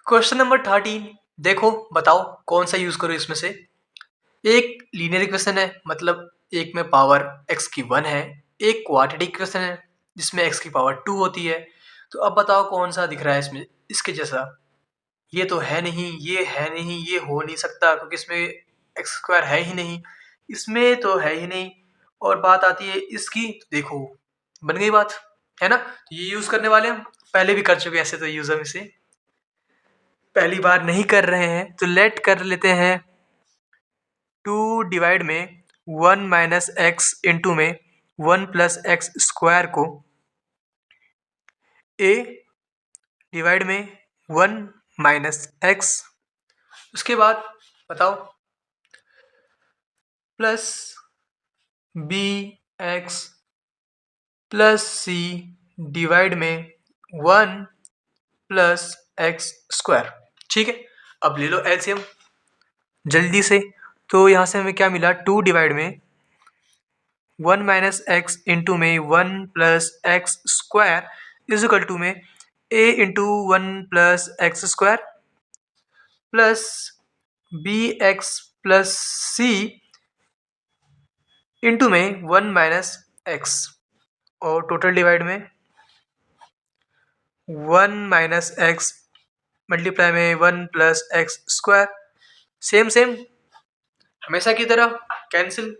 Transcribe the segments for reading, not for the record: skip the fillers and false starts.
Question number 13। देखो बताओ कौन सा यूज करो इसमें से। एक लीनियर इक्वेशन है, मतलब एक में पावर x की 1 है। एक क्वाड्रेटिक इक्वेशन है जिसमें x की पावर 2 होती है। तो अब बताओ कौन सा दिख रहा है इसमें इसके जैसा। ये तो है नहीं, ये है नहीं, ये हो नहीं सकता क्योंकि इसमें एक्स स्क्वायर है ही नहीं, इसमें तो है ही नहीं। और बात आती है इसकी, तो देखो बन गई बात, है ना। तो ये यूज करने वाले हम पहले भी कर चुके हैं, ऐसे तो यूज हम इसे पहली बार नहीं कर रहे हैं। तो लेट कर लेते हैं 2 डिवाइड में 1 माइनस एक्स इंटू में 1 प्लस एक्स स्क्वायर को a डिवाइड में 1 माइनस एक्स, उसके बाद बताओ प्लस बी एक्स प्लस सी डिवाइड में 1 प्लस एक्स स्क्वायर। ठीक है, अब ले लो एलसीएम जल्दी से। तो यहाँ से हमें क्या मिला, 2 डिवाइड में 1 माइनस एक्स इंटू में 1 plus x square is equal to में a into 1 plus x square plus b x plus c into में 1 माइनस एक्स, और टोटल डिवाइड में 1 माइनस एक्स मल्टीप्लाई में 1 plus x square. Same same हमेशा की तरह cancel.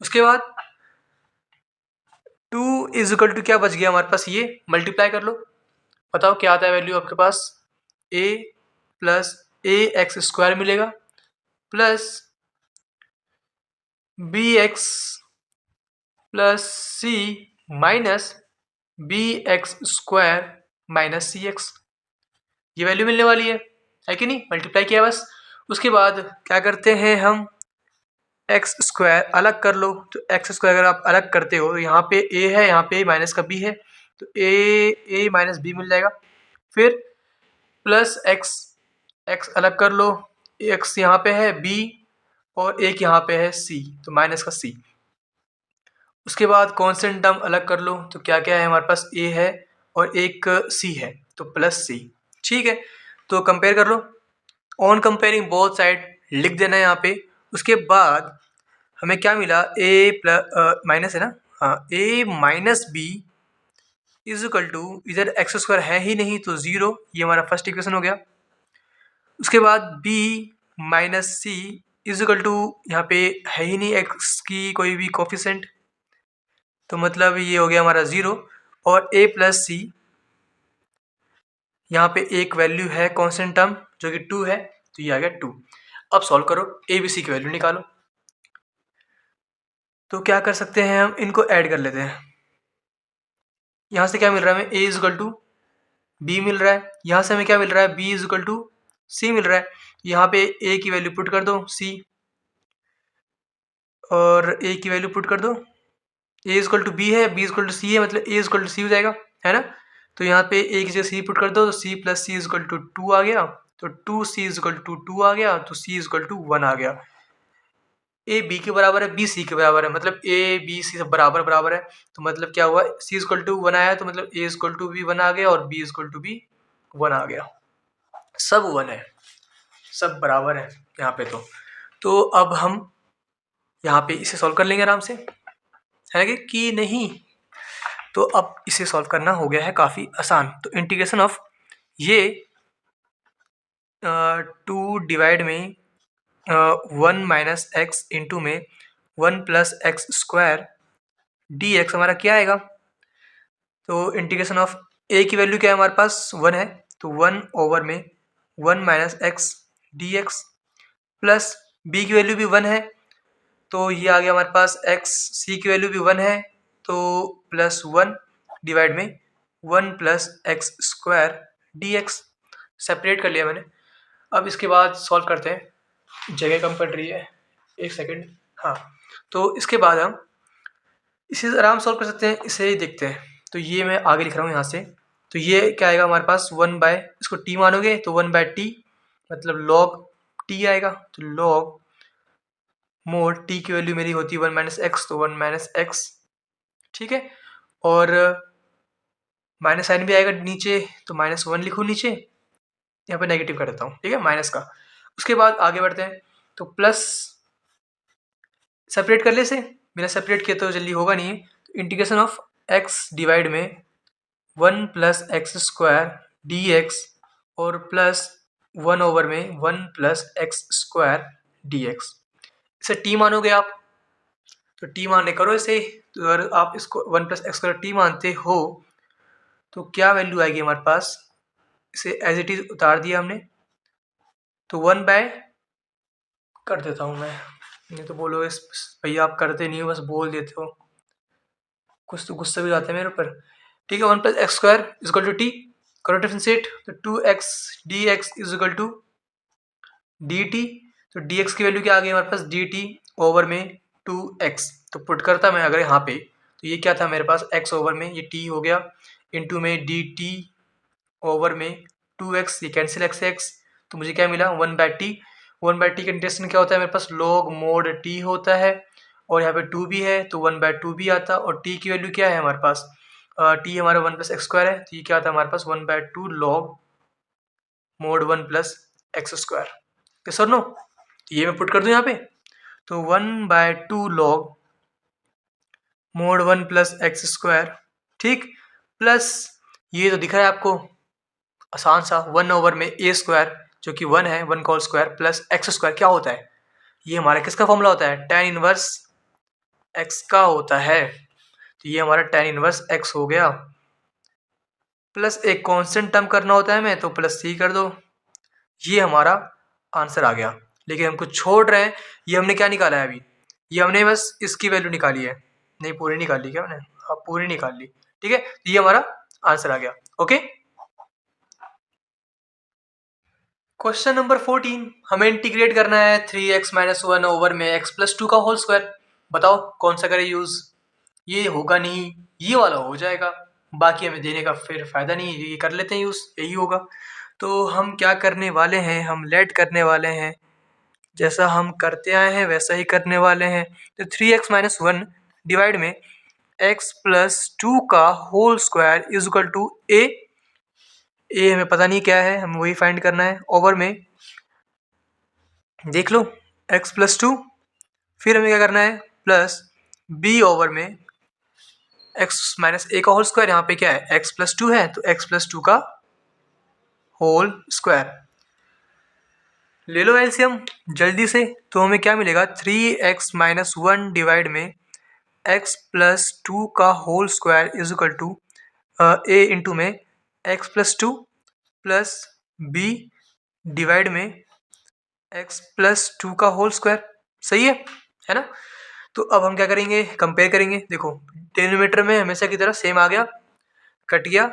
उसके बाद 2 इज इक्वल टू क्या बच गया हमारे पास, ये मल्टीप्लाई कर लो। बताओ क्या आता है वैल्यू आपके पास, a plus a x square मिलेगा plus b x plus c minus b x square minus c x. ये वैल्यू मिलने वाली है कि नहीं, मल्टीप्लाई किया बस। उसके बाद क्या करते हैं हम, एक्स स्क्वायर अलग कर लो। तो एक्स स्क्वायर अगर आप अलग करते हो तो यहाँ पे a है, यहाँ पे माइनस का b है, तो a माइनस बी मिल जाएगा। फिर प्लस एक्स, एक्स अलग कर लो, एक्स यहाँ पे है b और एक यहाँ पे है c, तो माइनस का c। उसके बाद कॉन्स्टेंट टर्म अलग कर लो, तो क्या क्या है हमारे पास, a है और एक c है, तो प्लस c। ठीक है, तो कंपेयर कर लो। ऑन कंपेयरिंग बोथ साइड लिख देना है यहाँ पे। उसके बाद हमें क्या मिला, a प्लस माइनस है ना, हाँ, a minus b is equal to, इधर एक्स स्क्वायर है ही नहीं तो 0, ये हमारा फर्स्ट इक्वेशन हो गया। उसके बाद b minus c is equal to, यहाँ पे है ही नहीं एक्स की कोई भी कोफिशेंट, तो मतलब ये हो गया हमारा 0। और a प्लस सी, यहाँ पे एक वैल्यू है कांस्टेंट टर्म जो कि 2 है, तो ये आ गया 2। अब सॉल्व करो, a b c की वैल्यू निकालो। तो क्या कर सकते हैं हम, इनको ऐड कर लेते हैं। यहाँ से क्या मिल रहा है हमें, a is equal to b मिल रहा है, यहाँ से हमें क्या मिल रहा है, b इज इक्वल टू सी मिल रहा है। यहाँ पे a की वैल्यू पुट कर दो c, और a की वैल्यू पुट कर दो, a is equal to b है, b is equal to c है, मतलब a is equal to c हो जाएगा, है ना। तो यहाँ पे a की जगह c पुट कर दो, तो c plus c is equal to 2 आ गया, तो 2c इज इक्वल टू 2 आ गया, तो c इज इक्वल टू 1 आ गया। a b के बराबर है, b c के बराबर है, मतलब a b c सब बराबर बराबर है। तो मतलब क्या हुआ, c इज इक्वल टू 1 आया, तो मतलब a इज इक्वल टू भी 1 आ गया और b इज इक्वल टू भी 1 आ गया। सब 1 है, सब बराबर है यहाँ पे। तो अब हम यहाँ पे इसे सॉल्व कर लेंगे आराम से, है कि नहीं। तो अब इसे सॉल्व करना हो गया है काफ़ी आसान। तो इंटीग्रेशन ऑफ ये 2 डिवाइड में 1 माइनस एक्स इंटू में 1 plus x square D x हमारा क्या आएगा। तो इंटीग्रेशन ऑफ ए की वैल्यू क्या है हमारे पास, 1 है, तो 1 ओवर में 1 minus x d x, plus b की वैल्यू भी 1 है, तो ये आ गया हमारे पास एक्स, सी की वैल्यू भी 1 है, तो प्लस 1 डिवाइड में 1 plus x square D x. Separate कर लिया मैंने। अब इसके बाद सॉल्व करते हैं, जगह कम पड़ रही है, एक सेकेंड। हाँ, तो इसके बाद हम इसे आराम सॉल्व कर सकते हैं, इसे ही देखते हैं। तो ये मैं आगे लिख रहा हूँ यहाँ से। तो ये क्या आएगा हमारे पास, 1 बाय, इसको टी मानोगे तो 1 बाय टी, मतलब लॉग टी आएगा, तो लॉग मोड टी की वैल्यू मेरी होती है 1 माइनस एक्स, तो 1 माइनस एक्स। ठीक है, और माइनस साइन भी आएगा नीचे, तो -1 लिखो नीचे, यहाँ पे नेगेटिव कर देता हूँ, ठीक है, माइनस का। उसके बाद आगे बढ़ते हैं, तो प्लस सेपरेट कर ले से, बिना सेपरेट किए तो जल्दी होगा नहीं है। तो इंटीग्रेशन ऑफ एक्स डिवाइड में 1 plus x square D x और प्लस 1 ओवर में 1 plus x square D x. इसे टी मानोगे आप, तो टी मानने करो इसे। तो अगर आप इसको 1 प्लस एक्स स्क्वायर टी मानते हो तो क्या वैल्यू आएगी हमारे पास, इसे एज इट इज उतार दिया हमने, तो 1 बाय कर देता हूँ मैं, नहीं तो बोलोगे भैया आप करते नहीं हो, बस बोल देते हो, कुछ तो गुस्सा भी आता है मेरे ऊपर। ठीक है, 1 plus x square is equal to t, करो डिफरेंशिएट, तो 2x d x is equal to d t. तो डी एक्स की वैल्यू क्या आ गई हमारे पास, डी टी ओवर में 2x। तो पुट करता मैं अगर यहाँ पे, तो ये क्या था मेरे पास, x ओवर में ये t हो गया, इंटू में डी टी ओवर में 2x, ये कैंसिल x से x, तो मुझे क्या मिला 1/t। 1/t का इंटीग्रेशन क्या होता है मेरे पास, log mod t होता है, और यहाँ पे 2 भी है तो 1/2 भी आता, और t की वैल्यू क्या है हमारे पास, t हमारा 1 प्लस एक्स स्क्वायर है, तो ये क्या आता है हमारे पास 1/2 log mod 1 plus x square. Yes और नो, तो ये मैं पुट कर दूं यहाँ पे, तो 1/2 log mod 1 plus x square, ठीक, प्लस ये तो दिख रहा है आपको आसान सा 1 ओवर में ए स्क्वायर जो कि 1 है, 1 का whole square plus x square क्या होता है, ये हमारा किसका फॉर्मूला होता है, tan इनवर्स एक्स का होता है। तो ये हमारा tan इनवर्स एक्स हो गया, प्लस एक कांस्टेंट टर्म करना होता है हमें, तो प्लस सी कर दो, ये हमारा आंसर आ गया। लेकिन हम कुछ छोड़ रहे हैं, ये हमने क्या निकाला है अभी, ये हमने बस इसकी वैल्यू निकाली है, नहीं पूरी निकाली क्या हमने, हाँ पूरी निकाल ली, ठीक है, तो ये हमारा आंसर आ गया। ओके, क्वेश्चन नंबर 14, हमें इंटीग्रेट करना है 3x माइनस 1 ओवर में x प्लस 2 का होल स्क्वायर। बताओ कौन सा करें यूज, ये होगा नहीं, ये वाला हो जाएगा, बाकी हमें देने का फिर फायदा नहीं है, ये कर लेते हैं यूज, यही होगा। तो हम क्या करने वाले हैं, हम लेट करने वाले हैं, जैसा हम करते आए हैं वैसा ही करने वाले हैं। तो 3x माइनस 1 डिवाइड में x प्लस 2 का whole square is equal to a हमें पता नहीं क्या है, हमें वही फाइंड करना है, ओवर में देख लो x प्लस 2, फिर हमें क्या करना है प्लस b ओवर में x माइनस ए का होल स्क्वायर, यहाँ पे क्या है x प्लस 2 है, तो x प्लस 2 का होल स्क्वायर। ले लो एलसीएम जल्दी से, तो हमें क्या मिलेगा 3x माइनस 1 डिवाइड में x प्लस 2 का whole square is equal to a into में x plus 2 plus b divide में x प्लस 2 का होल स्क्वायर। सही है ना। तो अब हम क्या करेंगे, कंपेयर करेंगे, देखो डिनोमिनेटर में हमेशा की तरह सेम आ गया, कट गया।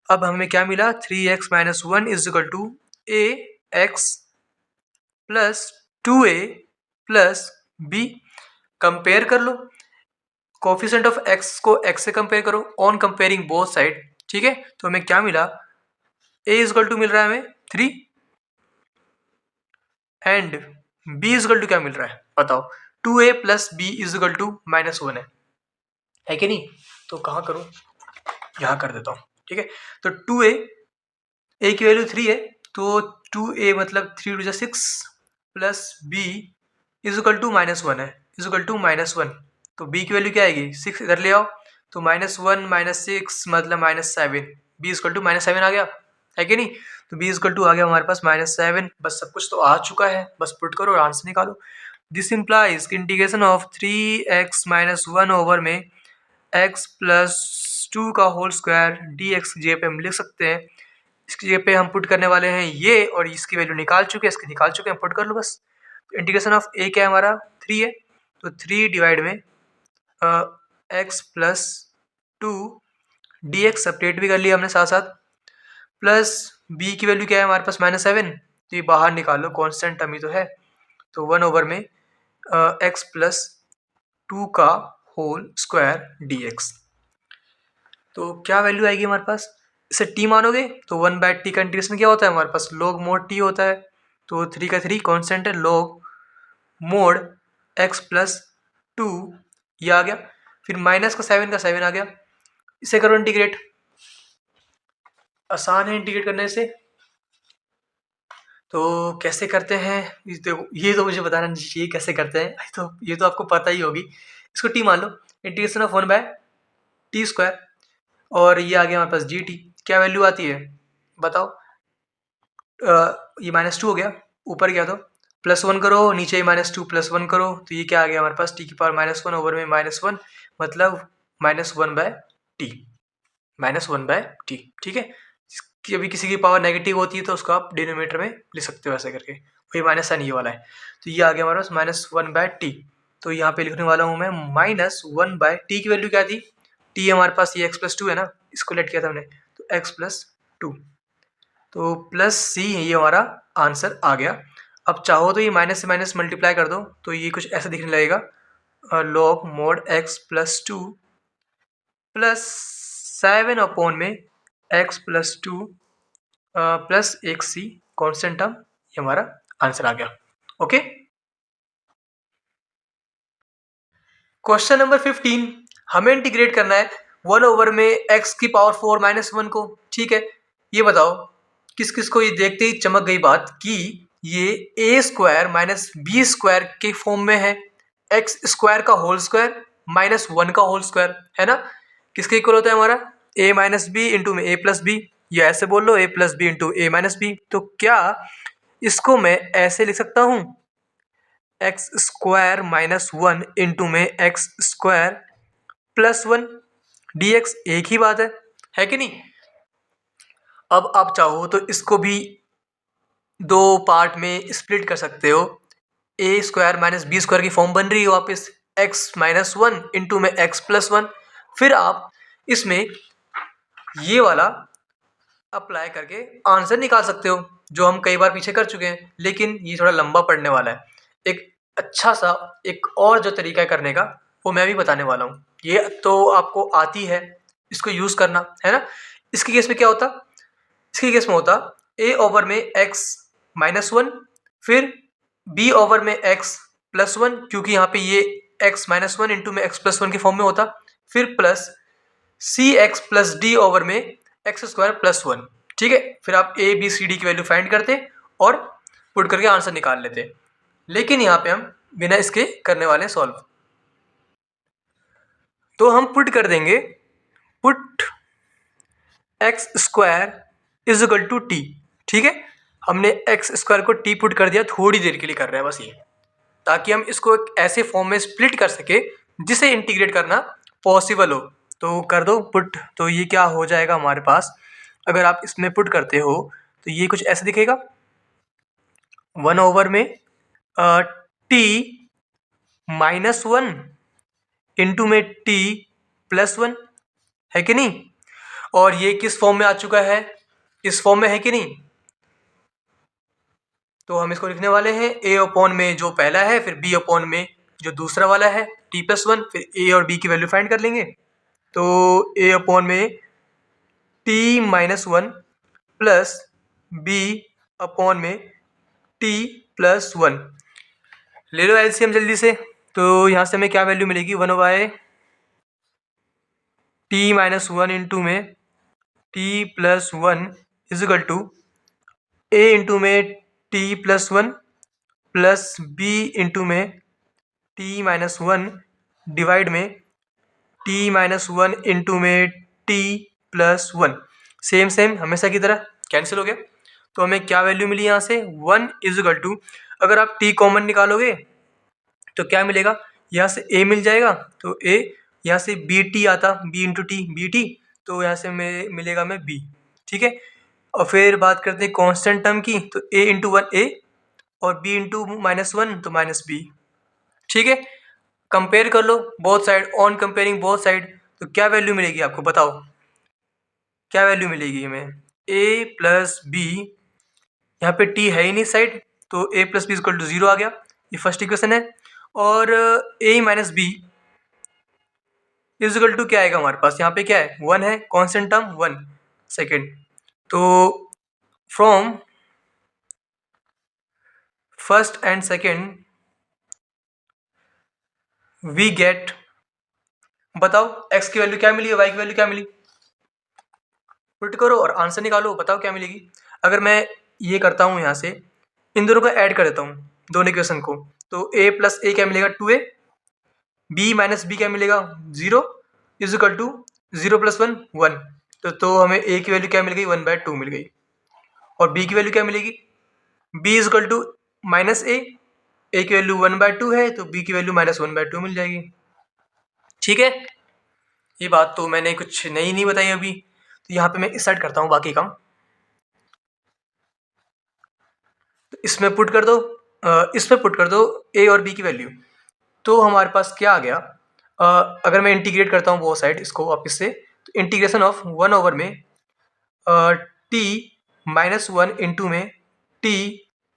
अब हमें क्या मिला 3x minus 1 is equal to a x plus 2a plus b। Compare कर लो, कोफिशिएंट ऑफ x को x से कंपेयर करो ऑन कंपेयरिंग बोथ साइड, ठीक है। तो हमें क्या मिला, a इज इक्वल टू मिल रहा है हमें 3 and b is equal to क्या मिल रहा है बताओ, 2a plus b is equal to -1 है कि नहीं। तो कहाँ करूँ, यहाँ कर देता हूँ, ठीक है। तो 2a, a की वैल्यू 3 है, तो 2a मतलब 3 two 6 plus b is equal to -1 है, इज इक्वल टू -1। तो b की वैल्यू क्या आएगी 6, इधर ले आओ, तो -1 -6 मतलब -7, b इज इक्वल टू -7 आ गया, है कि नहीं। तो b इज इक्वल टू आ गया हमारे पास -7, बस सब कुछ तो आ चुका है, बस पुट करो और आंसर निकालो। This implies integration of 3x minus 1 over में x प्लस 2 का होल स्क्वायर डी एक्स जगह पे हम लिख सकते हैं, इसकी जगह पे हम पुट करने वाले हैं ये, और इसकी वैल्यू निकाल चुके हैं, इसकी निकाल चुके हैं, पुट कर लो बस। इंटीग्रेशन ऑफ a क्या है हमारा 3 है, तो 3 डिवाइड में x plus 2 D x separate भी कर लिया हमने साथ साथ, प्लस b की वैल्यू क्या है हमारे पास -7, तो ये बाहर निकालो, कॉन्स्टेंट टर्म ही तो है, तो 1 ओवर में x प्लस 2 का होल स्क्वायर डी एक्स। तो क्या वैल्यू आएगी हमारे पास, इसे t मानोगे तो 1/t का इंटीग्रेशन क्या होता है हमारे पास, log mod t होता है, तो 3 का 3 कॉन्स्टेंट है, log mod x प्लस 2 ये आ गया, फिर माइनस का 7 आ गया, इसे करो इंटीग्रेट, आसान है इंटीग्रेट करने से, तो कैसे करते हैं ये तो मुझे बताना नहीं चाहिए कैसे करते हैं, तो ये तो आपको पता ही होगी। इसको टी मान लो, इंटीग्रेशन ऑफ 1/t², और ये आ गया हमारे पास dt। क्या वैल्यू आती है बताओ? ये -2 हो गया, ऊपर गया तो +1 करो, नीचे -2 +1 करो, तो ये क्या आ गया हमारे पास t⁻⁻1 ओवर में -1, मतलब -1/t, -1/t। ठीक है, अभी किसी की पावर नेगेटिव होती है तो उसको आप डिनोमिनेटर में लिख सकते हो ऐसे करके, वही माइनस साइन ये वाला है। तो ये आ गया हमारे पास -1/t। तो यहाँ पे लिखने वाला हूँ मैं -1/t की वैल्यू क्या थी? t हमारे पास ये x+2 है ना, इसको लेट किया था हमने, तो x+2, तो प्लस सी ये हमारा आंसर आ गया। अब चाहो तो ये माइनस से माइनस मल्टीप्लाई कर दो, तो ये कुछ ऐसा दिखने लगेगा, log mod x+2 plus 7 upon में x+2 प्लस एक सी कॉन्स्टेंट टर्म, ये हमारा आंसर आ गया। ओके, क्वेश्चन नंबर 15, हमें इंटीग्रेट करना है 1 ओवर में x की पावर 4 -1 को। ठीक है, ये बताओ किस किस को ये देखते ही चमक गई बात कि ये a² - b² के फॉर्म में है, x² का होल स्क्वायर -1 का होल स्क्वायर है ना। किसके इक्वल होता है हमारा? a - b इंटू में a + b, या ऐसे बोल लो a + b into a - b। तो क्या इसको मैं ऐसे लिख सकता हूँ, x² - 1 इंटू में x² + 1 dx, एक ही बात है कि नहीं? अब आप चाहो तो इसको भी दो पार्ट में स्प्लिट कर सकते हो, a² - b² की फॉर्म बन रही है वापस, x - 1 इंटू में x + 1। फिर आप इसमें ये वाला अप्लाई करके आंसर निकाल सकते हो, जो हम कई बार पीछे कर चुके हैं, लेकिन ये थोड़ा लंबा पड़ने वाला है। एक अच्छा सा एक और जो तरीका है करने का, वो मैं भी बताने वाला हूँ। ये तो आपको आती है, इसको यूज़ करना है ना। इसके केस में क्या होता? इसके केस में होता a ओवर में x - 1, फिर b ओवर में x + 1, क्योंकि यहाँ पे ये x - 1 इंटू में x + 1 के फॉर्म में होता, फिर प्लस cx + d ओवर में x² + 1। ठीक है, फिर आप a b c d की वैल्यू फाइंड करते और पुट करके आंसर निकाल लेते, लेकिन यहाँ पे हम बिना इसके करने वाले सॉल्व। तो हम पुट कर देंगे, पुट x² = t। ठीक है, हमने x² को t पुट कर दिया, थोड़ी देर के लिए कर रहे हैं बस ये, ताकि हम इसको एक ऐसे फॉर्म में स्प्लिट कर सके जिसे इंटीग्रेट करना पॉसिबल हो। तो कर दो पुट, तो ये क्या हो जाएगा हमारे पास, अगर आप इसमें पुट करते हो तो ये कुछ ऐसे दिखेगा, 1 ओवर में t -1 इंटू में t + 1, है कि नहीं? और ये किस फॉर्म में आ चुका है? इस फॉर्म में है कि नहीं? तो हम इसको लिखने वाले हैं a अपॉन में जो पहला है, फिर b अपॉन में जो दूसरा वाला है t + 1, फिर a और b की वैल्यू फाइंड कर लेंगे। तो a अपॉन में t - 1 प्लस b अपॉन में t + 1, ले लो एलसीएम जल्दी से। तो यहाँ से हमें क्या वैल्यू मिलेगी, 1/t - 1 इंटू में t + 1 = a इंटू में t + 1 प्लस b इंटू में t - 1 डिवाइड में t - 1 इंटू में t + 1। सेम सेम हमेशा की तरह कैंसिल हो गया, तो हमें क्या वैल्यू मिली यहाँ से, 1 = अगर आप t कॉमन निकालोगे तो क्या मिलेगा, यहाँ से a मिल जाएगा, तो a, यहाँ से bt आता, b इंटू टी bt, तो यहाँ से मिलेगा में b। ठीक है, और फिर बात करते हैं कांस्टेंट टर्म की, तो a इंटू 1 a और b इंटू -1 तो -b। ठीक है, कंपेयर कर लो both side, on comparing both side, तो क्या वैल्यू मिलेगी आपको बताओ, क्या वैल्यू मिलेगी हमें, a + b, यहाँ पे t है ही नहीं साइड, तो a + b = 0 आ गया, ये फर्स्ट इक्वेशन है। और a - b = क्या आएगा हमारे पास, यहाँ पे क्या है, 1 है, कांस्टेंट टर्म 1 सेकेंड। तो from first and second we get, बताओ x की वैल्यू क्या मिली है, y की वैल्यू क्या मिली, पुट करो और आंसर निकालो, बताओ क्या मिलेगी। अगर मैं ये करता हूँ यहाँ से इन दोनों को ऐड कर देता हूँ, दोनों इक्वेशन को। तो a प्लस ए क्या मिलेगा 2a, b माइनस बी क्या मिलेगा 0 इज इक्वल टू 0 प्लस 1 1। तो हमें a की वैल्यू क्या मिल गई 1/2 मिल गई। और b की वैल्यू क्या मिलेगी, b is equal to minus a की वैल्यू 1/2 है तो b की वैल्यू -1/2 मिल जाएगी। ठीक है, ये बात तो मैंने कुछ नई नहीं बताई अभी। तो यहाँ पे मैं स्टार्ट करता हूँ बाकी काम। तो इसमें पुट कर दो, इसमें पुट कर दो a और b की वैल्यू। तो हमारे पास क्या आ गया, अगर मैं इंटीग्रेट करता हूँ वो साइड इसको वापस से, तो इंटीग्रेशन ऑफ 1 में t -1 इंटू में t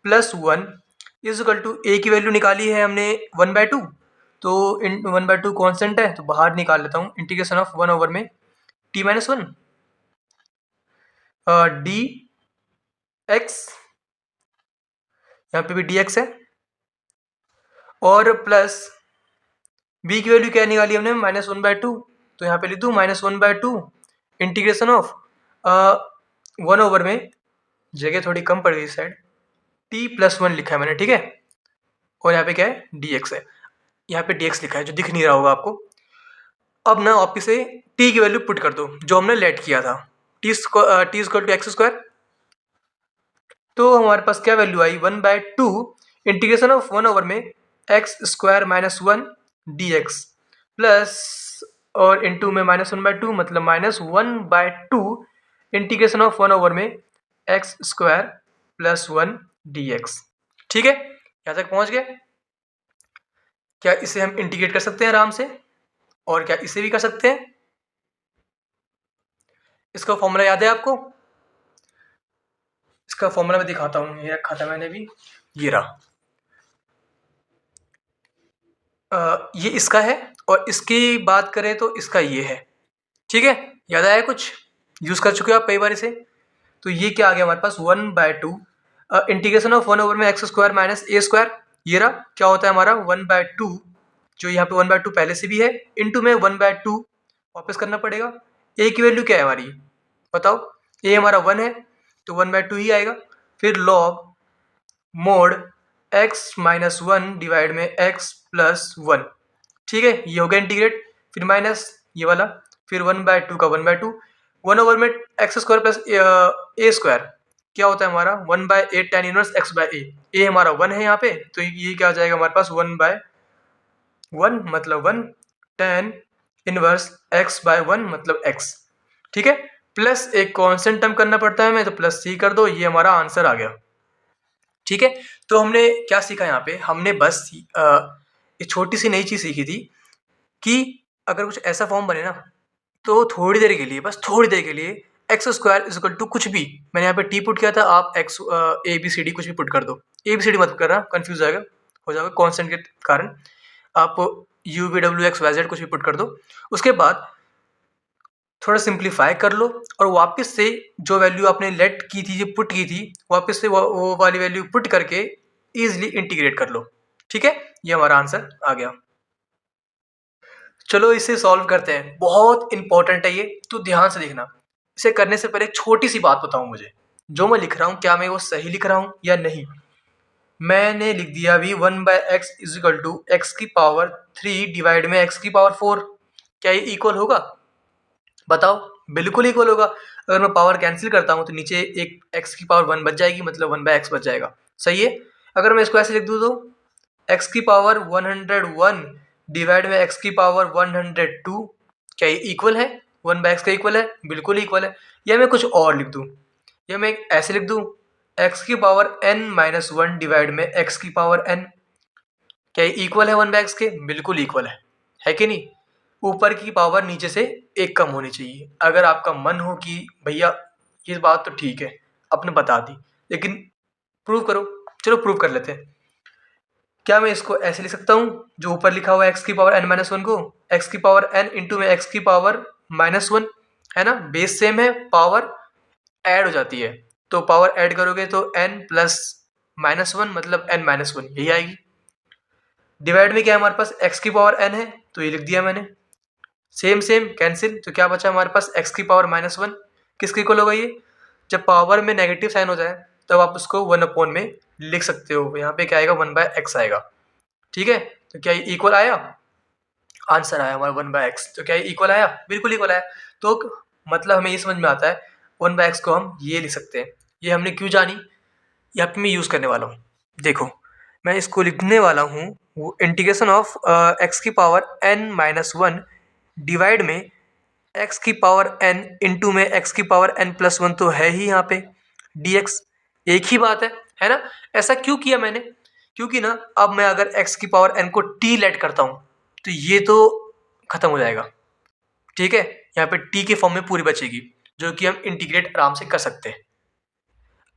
plus 1 is equal to a की वैल्यू निकाली है हमने 1/2। तो 1/2 कॉन्स्टेंट है तो बाहर निकाल लेता हूँ। इंटीग्रेशन ऑफ 1 में t माइनस 1 डी एक्स, यहाँ पे भी dx है, और प्लस b की वैल्यू क्या निकाली हमने -1/2। तो यहाँ पे लिख दूँ -1/2 इंटीग्रेशन ऑफ 1 में, जगह थोड़ी कम पड़ गई साइड, t प्लस 1 लिखा है मैंने, ठीक है। और यहाँ पे क्या है dx है, यहाँ पे dx लिखा है जो दिख नहीं रहा होगा आपको। अब ना वापिस से t की वैल्यू पुट कर दो जो हमने लेट किया था, t equal to x square. तो हमारे पास क्या वैल्यू आई 1/2 इंटीग्रेशन ऑफ 1 में x square minus 1 D x plus, और इंटू में -1/2 मतलब -1/2 इंटीग्रेशन ऑफ 1 में x square plus 1 D x. ठीक है, यहाँ तक पहुँच गए। क्या इसे हम इंटीग्रेट कर सकते हैं आराम से, और क्या इसे भी कर सकते हैं। इसका फॉर्मूला याद है आपको, इसका फॉर्मूला मैं दिखाता हूँ, ये रखा था मैंने भी, ये रहा। ये इसका है और इसकी बात करें तो इसका ये है। ठीक है, याद आया कुछ, यूज़ कर चुके हो आप कई बार इसे। तो ये क्या आ गया हमारे पास 1/2 इंटीग्रेशन ऑफ 1 में एक्स स्क्वायर माइनस ए स्क्वायर। ये रहा क्या होता है हमारा 1/2, जो यहाँ पे 1/2 पहले से भी है, इंटू में 1/2 वापस करना पड़ेगा। ए की वैल्यू क्या है हमारी बताओ, ए हमारा 1 है तो 1/2 ही आएगा। फिर log mode x minus 1 divide में एक्स प्लस 1। ठीक है, ये हो गया इंटीग्रेट। फिर माइनस ये वाला, फिर 1/2 का 1/2, 1 में एक्स स्क्वायर प्लस ए स्क्वायर क्या होता है हमारा 1/8 tan इनवर्स एक्स बाई ए हमारा 1 है यहाँ पे, तो ये क्या आ जाएगा हमारे पास 1/1 मतलब 1 tan इनवर्स एक्स बाय 1 मतलब x। ठीक है, प्लस एक कॉन्स्टेंट टर्म करना पड़ता है हमें, तो प्लस सी कर दो, ये हमारा आंसर आ गया। ठीक है, तो हमने क्या सीखा यहाँ पे, हमने बस एक छोटी सी नई चीज़ सीखी थी कि अगर कुछ ऐसा फॉर्म बने ना, तो थोड़ी देर के लिए, बस थोड़ी देर के लिए x square is equal to कुछ भी, मैंने यहाँ पे टी पुट किया था, आप x a b c d कुछ भी पुट कर दो। ए बी सी डी मत करना, कन्फ्यूज हो जाएगा कॉन्स्टेंट के कारण। आप यू वी डब्ल्यू एक्स वाई जेड कुछ भी पुट कर दो, उसके बाद थोड़ा सिंप्लीफाई कर लो, और वापस से जो वैल्यू आपने लेट की थी, जो पुट की थी, वापस से वो वाली वैल्यू पुट करके ईजिली इंटीग्रेट कर लो। ठीक है, ये हमारा आंसर आ गया। चलो इसे सॉल्व करते हैं, बहुत इंपॉर्टेंट है ये, तो ध्यान से देखना। इसे करने से पहले एक छोटी सी बात बताऊं, मुझे जो मैं लिख रहा हूँ क्या मैं वो सही लिख रहा हूँ या नहीं। मैंने लिख दिया अभी 1/x is equal to x की पावर 3 डिवाइड में एक्स की पावर 4। क्या ये इक्वल होगा बताओ, बिल्कुल इक्वल होगा। अगर मैं पावर कैंसिल करता हूँ तो नीचे एक x की पावर 1 बच जाएगी, मतलब 1/x बच जाएगा। सही है, अगर मैं इसको ऐसे लिख दूँ तो x की पावर 101 डिवाइड में x की पावर 102, क्या ये इक्वल है 1/x का इक्वल है, बिल्कुल इक्वल है। या मैं कुछ और लिख दूँ, या मैं ऐसे लिख दूँ x की पावर n-1 डिवाइड में x की पावर n, क्या ये इक्वल है 1/x के, बिल्कुल इक्वल है कि नहीं। ऊपर की पावर नीचे से एक कम होनी चाहिए। अगर आपका मन हो कि भैया ये बात तो ठीक है आपने बता दी, लेकिन प्रूव करो, चलो प्रूव कर लेते हैं। क्या मैं इसको ऐसे लिख सकता हूँ जो ऊपर लिखा हुआ है एक्स की पावर n-1 को, एक्स की पावर n इंटू में एक्स की पावर -1, है ना, बेस सेम है, पावर ऐड हो जाती है, तो पावर ऐड करोगे तो n प्लस -1 मतलब n-1 यही आएगी। डिवाइड में क्या है हमारे पास x की पावर n है, तो ये लिख दिया मैंने, सेम सेम कैंसिल, तो क्या बचा हमारे पास x की पावर -1, किसके इक्वल होगा ये, जब पावर में नेगेटिव साइन हो जाए तब आप उसको 1 में लिख सकते हो। यहाँ पे क्या आएगा, 1/x आएगा। ठीक है, तो क्या ये इक्वल आया, आंसर आया हमारा 1/x। तो क्या ये इक्वल आया, बिल्कुल इक्वल आया। तो मतलब हमें ये समझ में आता है 1/x को हम ये लिख सकते हैं। ये हमने क्यों जानी, यहाँ पे मैं यूज़ करने वाला हूँ। देखो मैं इसको लिखने वाला हूँ, वो इंटीग्रेशन ऑफ x की पावर n-1 डिवाइड में x की पावर n इंटू में x की पावर n+1 तो है ही यहाँ पे dx, एक ही बात है ना। ऐसा क्यों किया मैंने, क्योंकि ना अब मैं अगर x की पावर n को t लेट करता हूँ तो ये तो खत्म हो जाएगा। ठीक है, यहाँ पे t के फॉर्म में पूरी बचेगी, जो कि हम इंटीग्रेट आराम से कर सकते हैं।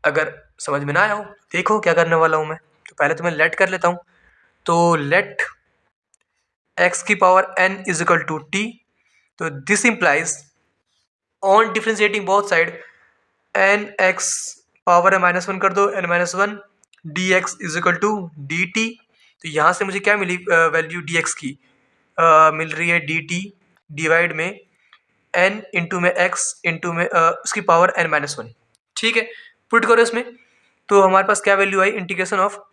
अगर समझ में ना आया हो, देखो क्या करने वाला हूँ मैं। तो पहले तो मैं लेट कर लेता हूँ। तो लेट x की power n is equal to t, तो this implies on differentiating both side n x power -1 कर दो, n-1 d x is equal to d t. तो यहाँ से मुझे क्या मिली वैल्यू डी एक्स की, मिल रही है डी टी डिवाइड में n इंटू में x इंटू में उसकी पावर n-1। ठीक है, पुट करो इसमें। तो हमारे पास क्या वैल्यू आई, इंटीग्रेशन ऑफ,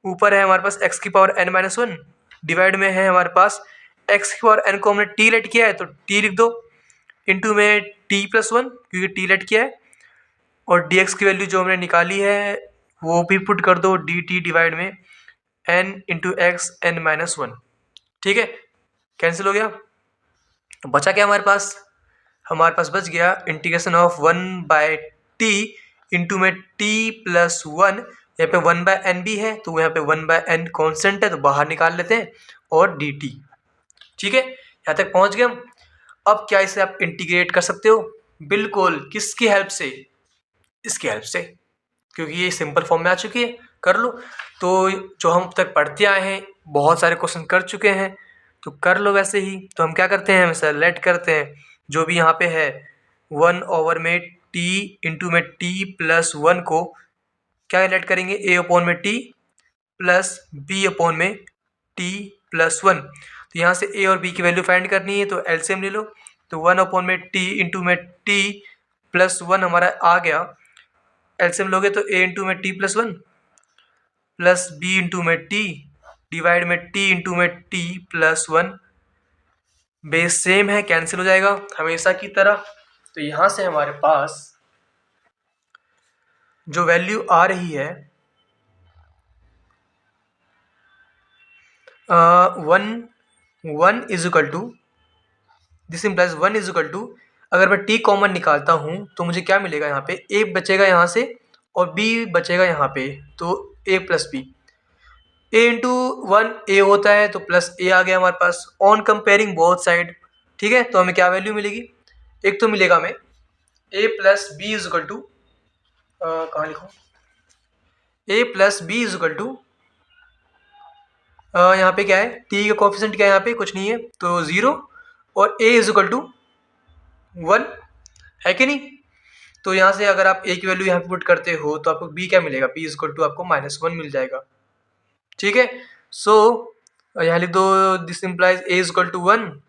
ऊपर है हमारे पास x की पावर n-1 डिवाइड में है हमारे पास x की पावर n को हमने t लेट किया है तो t लिख दो, इंटू में t+1 क्योंकि t लेट किया है, और dx की वैल्यू जो हमने निकाली है वो भी पुट कर दो, dt डिवाइड में n इंटू एक्स n-1। ठीक है, कैंसिल हो गया। तो बचा क्या हमारे पास, हमारे पास बच गया इंटीग्रेशन ऑफ 1/t इंटू में t+1। यहाँ पे 1/n भी है तो यहाँ पे 1/n कॉन्स्टेंट है तो बाहर निकाल लेते हैं, और dt। ठीक है, यहाँ तक पहुँच गए हम। अब क्या इसे आप इंटीग्रेट कर सकते हो, बिल्कुल, किसकी हेल्प से, इसकी हेल्प से, क्योंकि ये सिंपल फॉर्म में आ चुकी है। कर लो। तो जो हम अब तक पढ़ते आए हैं, बहुत सारे क्वेश्चन कर चुके हैं, तो कर लो वैसे ही। तो हम क्या करते हैं, वैसे लेट करते हैं, जो भी यहाँ पे है 1 में t इंटू में t+1 को क्या लेट करेंगे, a/t प्लस b/में t+1। तो यहाँ से a और b की वैल्यू फाइंड करनी है तो एलसीएम ले लो। तो 1 में t इंटू में t+1 हमारा आ गया, एलसीएम लोगे तो a इंटू में t+1 प्लस b इंटू में t डिवाइड में t इंटू में t+1। बेस सेम है, कैंसिल हो जाएगा हमेशा की तरह। तो यहाँ से हमारे पास जो वैल्यू आ रही है 1 is equal to, this implies 1 is equal to, अगर मैं t कॉमन निकालता हूँ तो मुझे क्या मिलेगा, यहाँ पे a बचेगा यहाँ से और b बचेगा यहाँ पे, तो a plus b, a into 1 a होता है तो प्लस a आ गया हमारे pass on comparing both side. ठीक है, तो हमें क्या वैल्यू मिलेगी, एक तो मिलेगा हमें a plus b is equal to, कहाँ लिखूँ, a plus b is equal to, यहाँ पे क्या है, t का कोफिशिएंट क्या है, यहाँ पे कुछ नहीं है तो 0, और a इज इक्वल टू 1, है कि नहीं। तो यहाँ से अगर आप a की वैल्यू यहाँ पे पुट करते हो तो आपको b क्या मिलेगा, b इज इक्वल टू आपको -1 मिल जाएगा। ठीक है, सो यहाँ लिख दो, this implies a is equal to 1,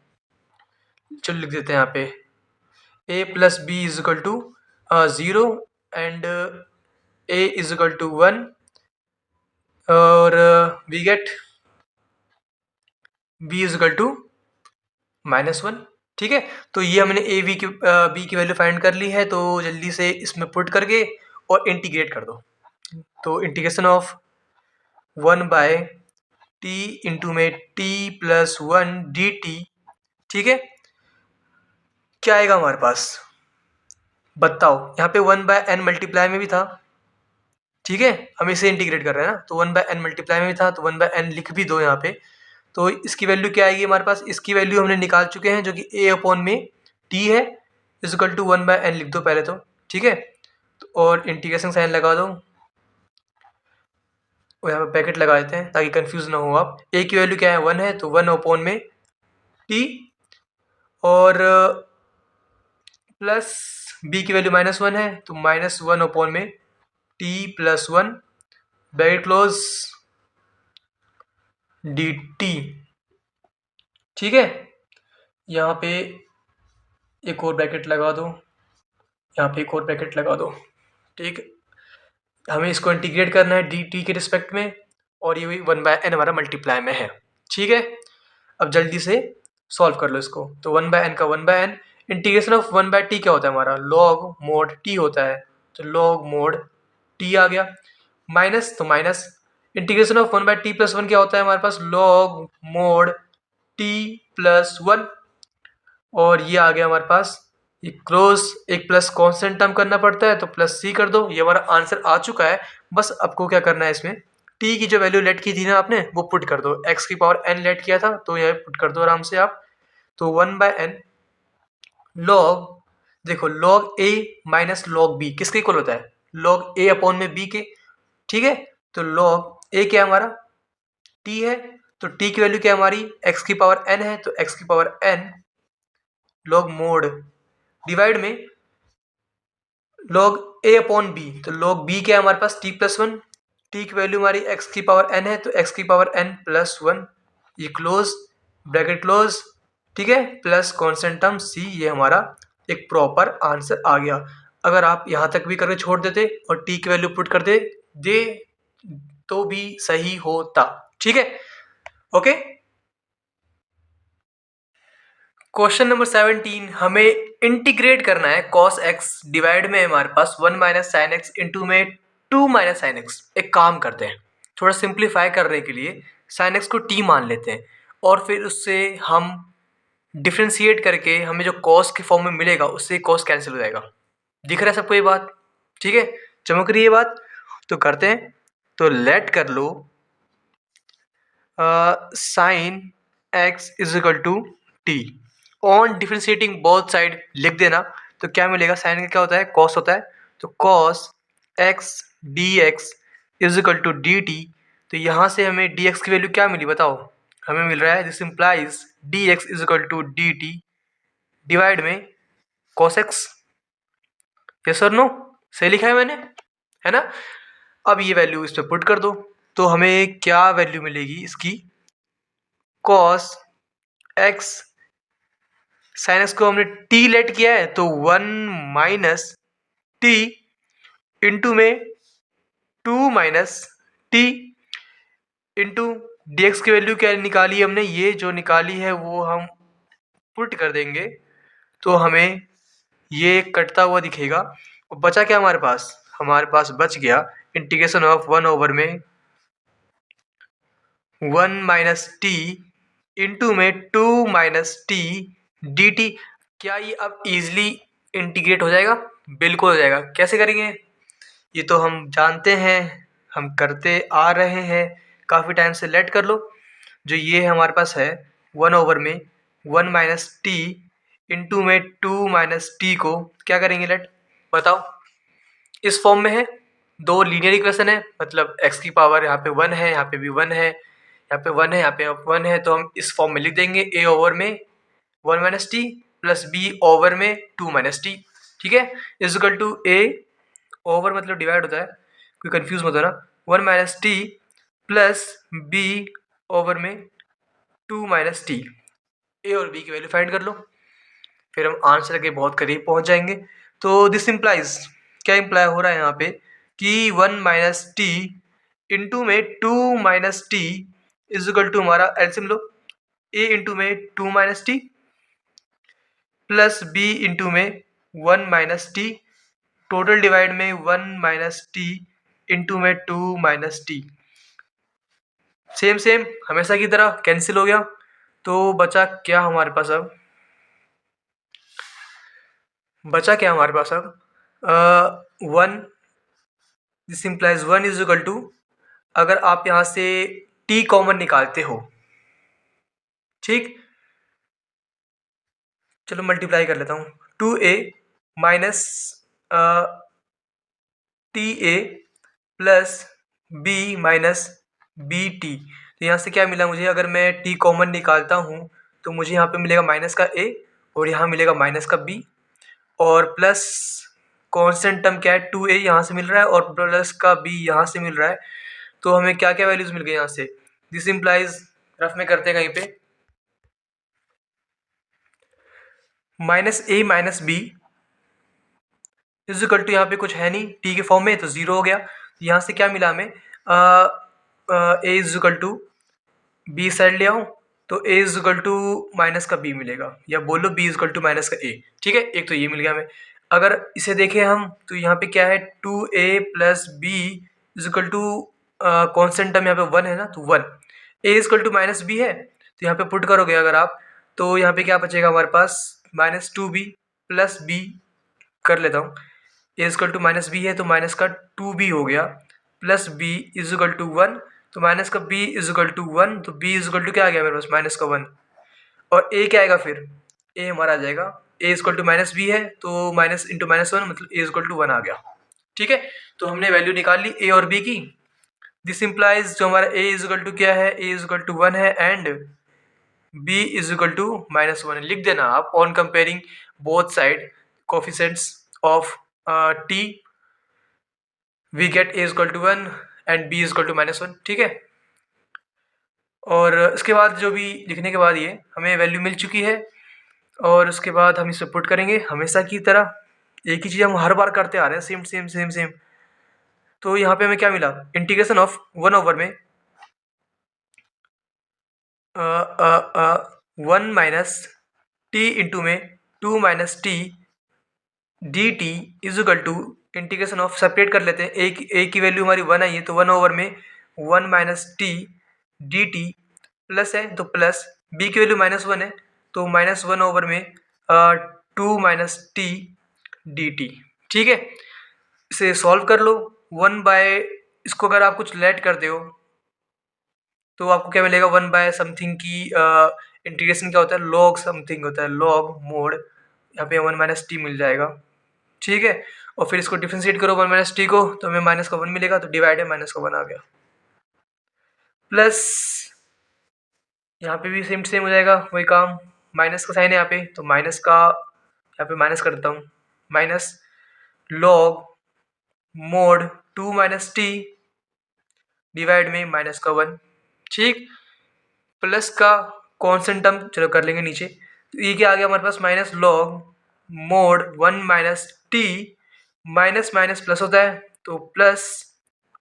चलो लिख देते हैं यहाँ पे a plus b is equal to 0 and a is equal to 1, और we get b is equal to -1। ठीक है, तो ये हमने a b की वैल्यू फाइंड कर ली है, तो जल्दी से इसमें पुट करके और इंटीग्रेट कर दो। तो इंटीग्रेशन ऑफ 1/t इंटू में t+1 dt। ठीक है, क्या आएगा हमारे पास, बताओ, यहाँ पे 1/n मल्टीप्लाई में भी था। ठीक है, हम इसे इंटीग्रेट कर रहे हैं ना, तो 1/n मल्टीप्लाई में भी था तो 1/n लिख भी दो यहाँ पे। तो इसकी वैल्यू क्या आएगी हमारे पास, इसकी वैल्यू हमने निकाल चुके हैं जो कि a/t है, इज इक्वल टू 1/n लिख दो पहले तो। ठीक है, और इंटीग्रेशन साइन लगा दो, और यहाँ पे ब्रैकेट लगा देते हैं ताकि कंफ्यूज ना हो आप। a की वैल्यू क्या है, 1 है तो 1/t, और प्लस b की वैल्यू -1 है तो -1/t+1 ब्रैकेट क्लोज dt। ठीक है, यहाँ पे एक और ब्रैकेट लगा दो, यहाँ पे एक और ब्रैकेट लगा दो। ठीक, हमें इसको इंटीग्रेट करना है डी टी के रिस्पेक्ट में, और ये 1/n हमारा मल्टीप्लाई में है। ठीक है, अब जल्दी से सॉल्व कर लो इसको। तो 1/n का 1/n, इंटीग्रेशन ऑफ 1/t क्या होता है हमारा, log mod t होता है, तो log mod t आ गया। माइनस तो minus, integration of 1/t plus 1 क्या होता है हमारे पास, log mod t प्लस 1, और ये आ गया हमारे पास, ये क्लोज एक प्लस कांस्टेंट टर्म करना पड़ता है, तो प्लस सी कर दो। ये हमारा आंसर आ चुका है। बस आपको क्या करना है, इसमें t की जो वैल्यू लेट की थी ना आपने, वो पुट कर दो। x की पावर n लेट किया था, तो ये पुट कर दो आराम से आप। तो 1/n log, देखो log a minus log b किसके इक्वल होता है, log a अपॉन में b के। ठीक है, तो log a क्या है हमारा, t है, तो t की वैल्यू क्या है हमारी, x की पावर n है, तो x की power n log mode divide में log a अपॉन b, तो log b क्या है हमारे पास, t प्लस 1, t की वैल्यू हमारी x की पावर n है, तो x की पावर n प्लस 1, ये क्लोज ब्रैकेट क्लोज। ठीक है, प्लस कॉन्स्टेंट टर्म c, ये हमारा एक प्रॉपर आंसर आ गया। अगर आप यहाँ तक भी करके छोड़ देते और t की वैल्यू पुट कर दे तो भी सही होता। ठीक है, ओके। क्वेश्चन नंबर 17, हमें इंटीग्रेट करना है cos x डिवाइड में हमारे पास 1 माइनस साइन एक्स इंटू में 2 माइनस साइन एक्स। एक काम करते हैं, थोड़ा सिंप्लीफाई करने के लिए साइन एक्स को t मान लेते हैं, और फिर उससे हम डिफ्रेंशिएट करके हमें जो cos के फॉर्म में मिलेगा उससे cos कैंसिल हो जाएगा। दिख रहा है सबको ये बात, ठीक है, चमक रही है ये बात। तो करते हैं, तो लेट कर लो sine x is equal to t, on differentiating both side लिख देना। तो क्या मिलेगा, साइन का क्या होता है, कॉस होता है, तो cos x d x is equal to d t. तो यहाँ से हमें डी एक्स की वैल्यू क्या मिली बताओ, हमें मिल रहा है, this implies d x is equal to d t divide में कॉस एक्स। यस और नो, सही लिखा है मैंने, है ना। अब ये वैल्यू इस पर पुट कर दो, तो हमें क्या वैल्यू मिलेगी इसकी, कॉस एक्स, साइन एक्स को हमने टी लेट किया है, तो 1 माइनस टी इंटू में 2 minus T into D x की वैल्यू क्या निकाली है हमने, ये जो निकाली है वो हम पुट कर देंगे, तो हमें ये कटता हुआ दिखेगा। और बचा क्या हमारे पास बच गया इंटीग्रेशन ऑफ 1 में 1 माइनस टी इंटू में 2 माइनस टी डी टी। क्या ये अब इजली इंटीग्रेट हो जाएगा, बिल्कुल हो जाएगा। कैसे करेंगे, ये तो हम जानते हैं, हम करते आ रहे हैं काफ़ी टाइम से। लेट कर लो, जो ये हमारे पास है 1 में 1 माइनस टी इंटू में 2 माइनस टी को क्या करेंगे, लेट बताओ। इस फॉर्म में है, दो लीनियर इक्वेशन है, मतलब x की पावर यहाँ पे 1 है, यहाँ पे भी 1 है, यहाँ पे 1 है, यहाँ पे 1 है, तो हम इस फॉर्म में लिख देंगे a ओवर में 1 minus t plus b over में 2 माइनस टी। ठीक है, is equal to a over मतलब डिवाइड होता है, कोई कंफ्यूज मत होना, 1 minus t plus b over में 2 माइनस टी। a और b की वैल्यू फाइंड कर लो, फिर हम आंसर के बहुत करीब पहुंच जाएंगे। तो दिस इम्प्लाइज, क्या इम्प्लाई हो रहा है यहाँ पे कि 1 माइनस टी इंटू में 2 minus t is equal to हमारा एलसीएम लो, a इंटू में 2 minus t plus b into में 1 माइनस टी, टोटल डिवाइड में 1 माइनस टी इंटू में 2 माइनस टी। सेम सेम हमेशा की तरह कैंसिल हो गया, तो बचा क्या हमारे पास अब, बचा क्या हमारे पास अब, 1, this implies 1 is equal to, अगर आप यहाँ से t कॉमन निकालते हो, ठीक, चलो मल्टीप्लाई कर लेता हूँ, 2a minus t a plus b minus b t. तो यहाँ से क्या मिला मुझे, अगर मैं t कॉमन निकालता हूँ तो मुझे यहाँ पे मिलेगा माइनस का a और यहाँ मिलेगा माइनस का b, और प्लस कांस्टेंट टर्म क्या है 2a यहाँ से मिल रहा है और प्लस का b यहाँ से मिल रहा है। तो हमें क्या क्या वैल्यूज मिल गई यहाँ से, दिस इम्प्लाइज, रफ में करते हैं कहीं पे, minus a minus b is equal to, यहाँ पे कुछ है नहीं t के फॉर्म में, तो जीरो हो गया। यहाँ से क्या मिला हमें, a is equal to b side ले आओ तो a is equal to minus का बी मिलेगा, या बोलो b is equal to minus का ए। ठीक है, एक तो ये मिल गया हमें। अगर इसे देखें हम तो यहाँ पे क्या है, 2a plus b is equal to constant term यहाँ पे 1 है ना, तो 1 a is equal to minus b है, तो यहाँ पे पुट करोगे अगर आप तो यहाँ पे क्या बचेगा हमारे पास, माइनस 2b प्लस बी, कर लेता हूँ, a is equal to minus b है तो माइनस का 2b हो गया, plus b is equal to 1, तो माइनस का b इज इक्वल टू 1, तो b इज इक्वल टू क्या आ गया मेरे पास, माइनस का 1। और a क्या आएगा फिर, a हमारा आ जाएगा, a is equal to minus b है तो माइनस इंटू माइनस 1 मतलब a इज इक्वल टू 1 आ गया। ठीक है, तो हमने वैल्यू निकाल ली a और b की। दिस इंप्लाइज जो हमारा a इज इक्वल टू क्या है, a इज इक्वल टू 1 है and b is equal to minus 1 लिख देना आप on comparing both side coefficients of t, we get a equal to 1 and b equal to minus 1। ठीक है, और इसके बाद जो भी लिखने के बाद ये हमें वैल्यू मिल चुकी है, और उसके बाद हम इसे पुट करेंगे हमेशा की तरह, एक ही चीज़ हम हर बार करते आ रहे हैं, सेम सेम सेम सेम। तो यहाँ पे हमें क्या मिला, इंटीग्रेशन ऑफ 1 ओवर में 1 माइनस टी इंटू में 2 minus t d t is equal to, integration of separate कर लेते हैं, एक की वैल्यू हमारी 1 आई है तो 1 ओवर में 1 minus t d T plus है तो प्लस, बी की वैल्यू माइनस 1 है तो माइनस 1 ओवर में 2 माइनस टी डी टी। ठीक है, इसे सॉल्व कर लो 1 बाय, इसको अगर आप कुछ लेट करते हो तो आपको क्या मिलेगा, 1 बाय समथिंग की इंटीग्रेशन क्या होता है, लॉग समथिंग होता है, लॉग मोड, यहाँ पे 1 माइनस टी मिल जाएगा। ठीक है, और फिर इसको डिफ्रेंशिएट करो 1 माइनस टी को तो हमें माइनस का 1 मिलेगा, तो डिवाइड है माइनस का 1 आ गया, प्लस यहाँ पे भी सेम सेम हो जाएगा वही काम, माइनस का साइन है यहाँ पे तो माइनस का, यहाँ पे माइनस कर देता हूँ, minus log mod 2 minus T divide में माइनस का 1। ठीक, प्लस का कॉन्स्टेंट टर्म चलो कर लेंगे नीचे, तो ये क्या आ गया हमारे पास, minus log mod 1 minus t, minus minus plus होता है तो plus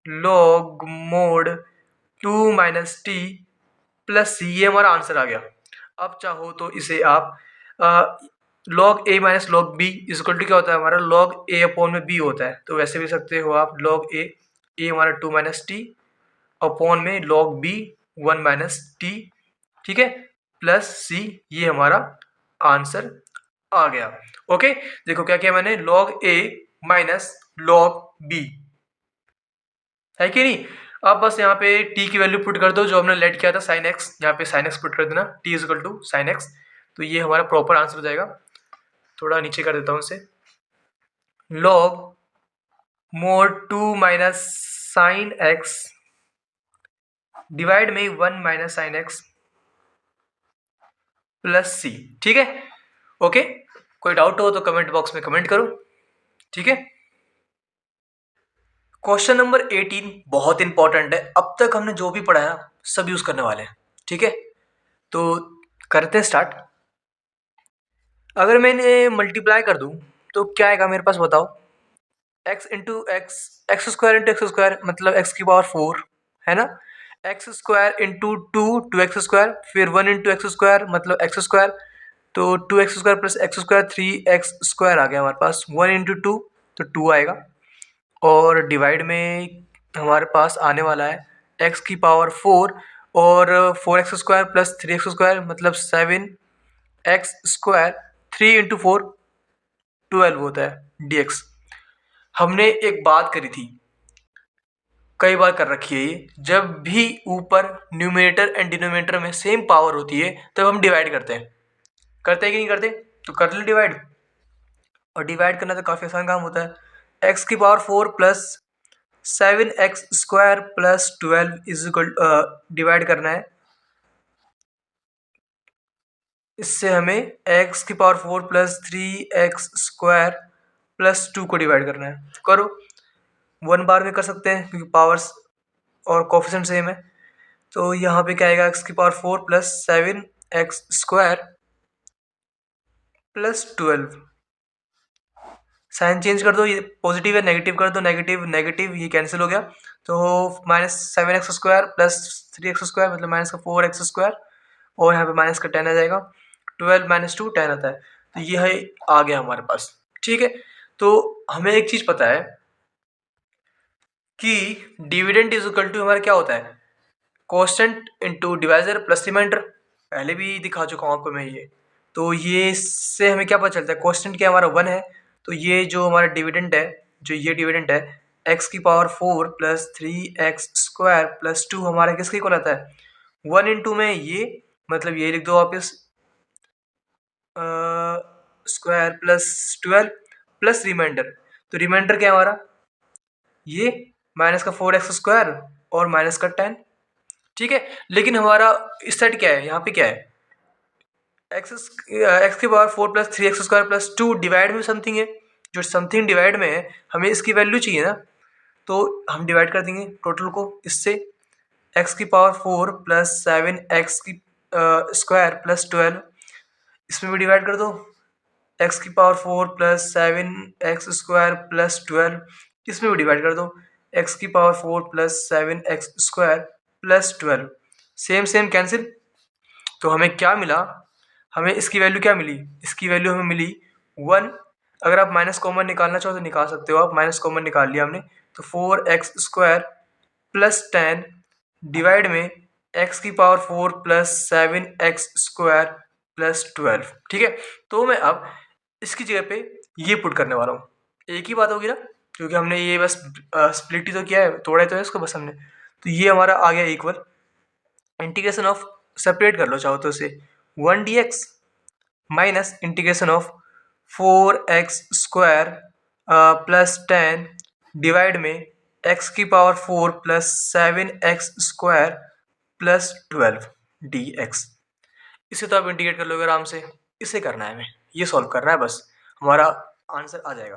log mod 2 minus t plus ये हमारा आंसर आ गया। अब चाहो तो इसे आप log a minus log b equal to क्या होता है हमारा, लॉग ए अपॉन में बी होता है, तो वैसे भी सकते हो आप, लॉग ए हमारा 2 माइनस टी अपॉन में लॉग बी 1 माइनस टी। ठीक है, प्लस सी, ये हमारा आंसर आ गया। ओके, देखो क्या किया मैंने, log a minus log B, है कि नहीं। अब बस यहाँ पे t की वैल्यू पुट कर दो जो हमने लेट किया था साइन एक्स, यहाँ पे साइन एक्स पुट कर देना, t is equal to sine x, तो ये हमारा प्रॉपर आंसर हो जाएगा। थोड़ा नीचे कर देता हूँ इसे, log mod 2 minus sine x divide में 1 माइनस साइन एक्स प्लस सी। ठीक है, ओके, कोई डाउट हो तो कमेंट बॉक्स में कमेंट करो। ठीक है, क्वेश्चन नंबर 18 बहुत इंपॉर्टेंट है, अब तक हमने जो भी पढ़ा है सब यूज करने वाले हैं। ठीक है, तो करते हैं स्टार्ट। अगर मैंने मल्टीप्लाई कर दूं तो क्या आएगा मेरे पास बताओ, x into x, x square into x square मतलब x की पावर 4 है ना, x square into 2 x square, फिर 1 इंटू एक्स स्क्वायर मतलब एक्स स्क्वायर, तो 2 x square plus x square 3 x square आ गया हमारे पास, 1 इंटू 2 तो 2 आएगा, और डिवाइड में हमारे पास आने वाला है x की पावर 4 और 4 x square plus 3 x square मतलब 7 एक्स स्क्वायर, 3 इंटू 4 12 होता है dx। हमने एक बात करी थी, कई बार कर रखी है ये, जब भी ऊपर न्यूमरेटर एंड डिनोमिनेटर में सेम पावर होती है तब हम डिवाइड करते हैं, करते हैं कि नहीं करते, तो कर ले डिवाइड, और डिवाइड करना तो काफ़ी आसान काम होता है, x की power 4 plus 7 x square plus 12 is equal, divide करना है, इससे हमें x की power 4 plus 3 x square plus 2 को डिवाइड करना है, करो 1 बार में कर सकते हैं क्योंकि पावर्स और कोफिशिएंट सेम है, तो यहाँ पे क्या आएगा, x की power 4 plus 7 x square plus 12 sign change कर दो, ये पॉजिटिव है नेगेटिव कर दो, नेगेटिव नेगेटिव ये कैंसिल हो गया, तो -7x² + 3x² मतलब -4x², और यहाँ पे माइनस का 10 आ जाएगा, 12 - 2 10 आता है, तो ये है आ गया हमारे पास। ठीक है, तो हमें एक चीज़ पता है कि डिविडेंड इज इक्वल टू हमारा क्या होता है, constant into divisor plus remainder. पहले भी दिखा चुका हूँ आपको मैं ये, तो ये इससे हमें क्या पता चलता है, कांस्टेंट क्या हमारा 1 है, तो ये जो हमारा डिविडेंड है, जो ये डिविडेंड है x⁴ + 3x² + 2 हमारा किसके इक्वल आता है, 1 इंटू में ये, मतलब ये लिख दो वापस स्क्वायर प्लस 12 प्लस रिमाइंडर, तो रिमाइंडर क्या है हमारा, ये -4x² और -10। ठीक है, लेकिन हमारा इस साइड क्या है, यहाँ पे क्या है, x⁴ + 3x² + 2 डिवाइड में समथिंग है, जो समथिंग डिवाइड में है हमें इसकी वैल्यू चाहिए ना, तो हम डिवाइड कर देंगे टोटल को इससे, x⁴ + 7x² + 12, इसमें भी डिवाइड कर दो, x⁴ + 7x² + 12, इसमें भी डिवाइड कर दो, x⁴ + 7x² + 12, same same cancel, तो हमें क्या मिला, हमें इसकी वैल्यू क्या मिली, इसकी वैल्यू हमें मिली 1। अगर आप माइनस कॉमन निकालना चाहो तो निकाल सकते हो आप, माइनस कॉमन निकाल लिया हमने, तो 4x² + 10 डिवाइड में x⁴ + 7x² + 12। ठीक है, तो मैं अब इसकी जगह पे ये पुट करने वाला हूँ, एक ही बात होगी ना, क्योंकि हमने ये बस स्प्लिट ही तो किया है, तोड़ा ही तो है इसको बस हमने, तो ये हमारा आ गया इक्वल, इंटीग्रेशन ऑफ, सेपरेट कर लो चाहो तो इसे, 1 dx minus integration of 4x² + 10 divide में x⁴ + 7x² + 12 dx। इसे तो आप इंटीग्रेट कर लोगे आराम से, इसे करना है हमें, ये सॉल्व करना है बस, हमारा आंसर आ जाएगा।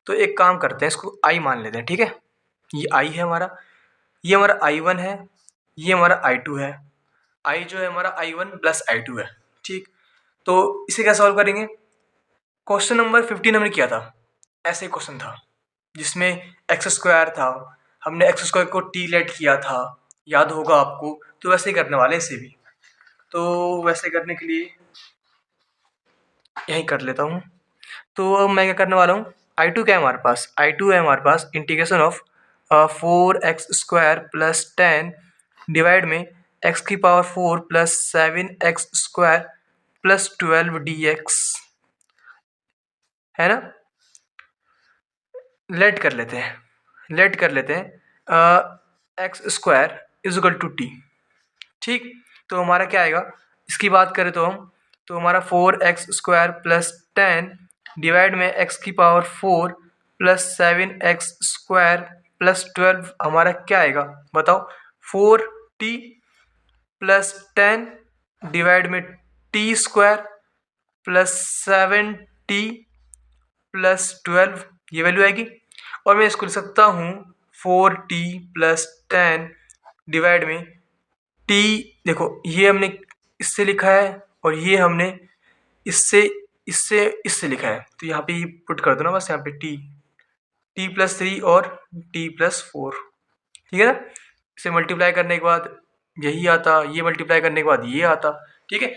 तो एक काम करते हैं, इसको i मान लेते हैं। ठीक है, ये i है हमारा, ये हमारा i1 है, ये हमारा i2 है, i जो है हमारा i1 + i2 है। ठीक, तो इसे क्या सॉल्व करेंगे, क्वेश्चन नंबर 15 हमने किया था, ऐसे क्वेश्चन था जिसमें x² था, हमने x² को t लेट किया था, याद होगा आपको, तो वैसे ही करने वाले इसे भी, तो वैसे करने के लिए यही कर लेता हूँ। तो अब मैं क्या करने वाला हूँ, i2 क्या है हमारे पास, i2 है हमारे पास इंटीग्रेशन ऑफ 4x² + 10 डिवाइड में x⁴ + 7x² + 12 dx, है ना, लेट कर लेते हैं, लेट कर लेते हैं x² = t। ठीक, तो हमारा क्या आएगा, इसकी बात करें तो हम, तो हमारा 4x² + 10 डिवाइड में x⁴ + 7x² + 12 हमारा क्या आएगा बताओ, 4t + 10 डिवाइड में t² + 7t + 12, ये वैल्यू आएगी, और मैं इसको लिख सकता हूँ 4t + 10 डिवाइड में t, देखो ये हमने इससे लिखा है और ये हमने इससे इससे इससे लिखा है, तो यहाँ पे पुट कर दो ना बस, यहाँ पे t + 3 और t + 4। ठीक है ना, इसे मल्टीप्लाई करने के बाद यही आता, ये मल्टीप्लाई करने के बाद ये आता। ठीक है,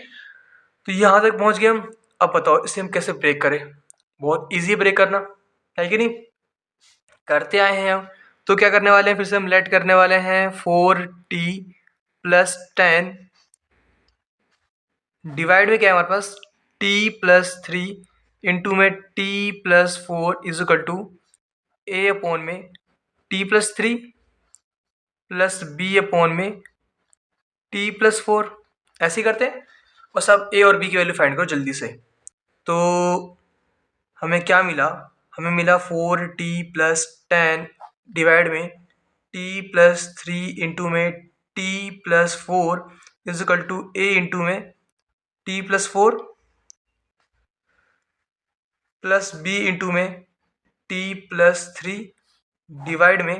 तो यहाँ तक पहुँच गए हम। अब बताओ इसे हम कैसे ब्रेक करें, बहुत इजी ब्रेक करना है कि नहीं, करते आए हैं हम, तो क्या करने वाले हैं, फिर से हम लेट करने वाले हैं 4t + 10 डिवाइड में क्या है हमारे पास, t + 3 इंटू में t + 4 = a/, में t + 3 + b/, में t + 4, ऐसे ही करते हैं बस। अब a और b की वैल्यू फाइंड करो जल्दी से, तो हमें क्या मिला, हमें मिला 4t + 10 डिवाइड में t + 3 इंटू में t + 4 = a इंटू में t + 4 प्लस b इंटू में t + 3 डिवाइड में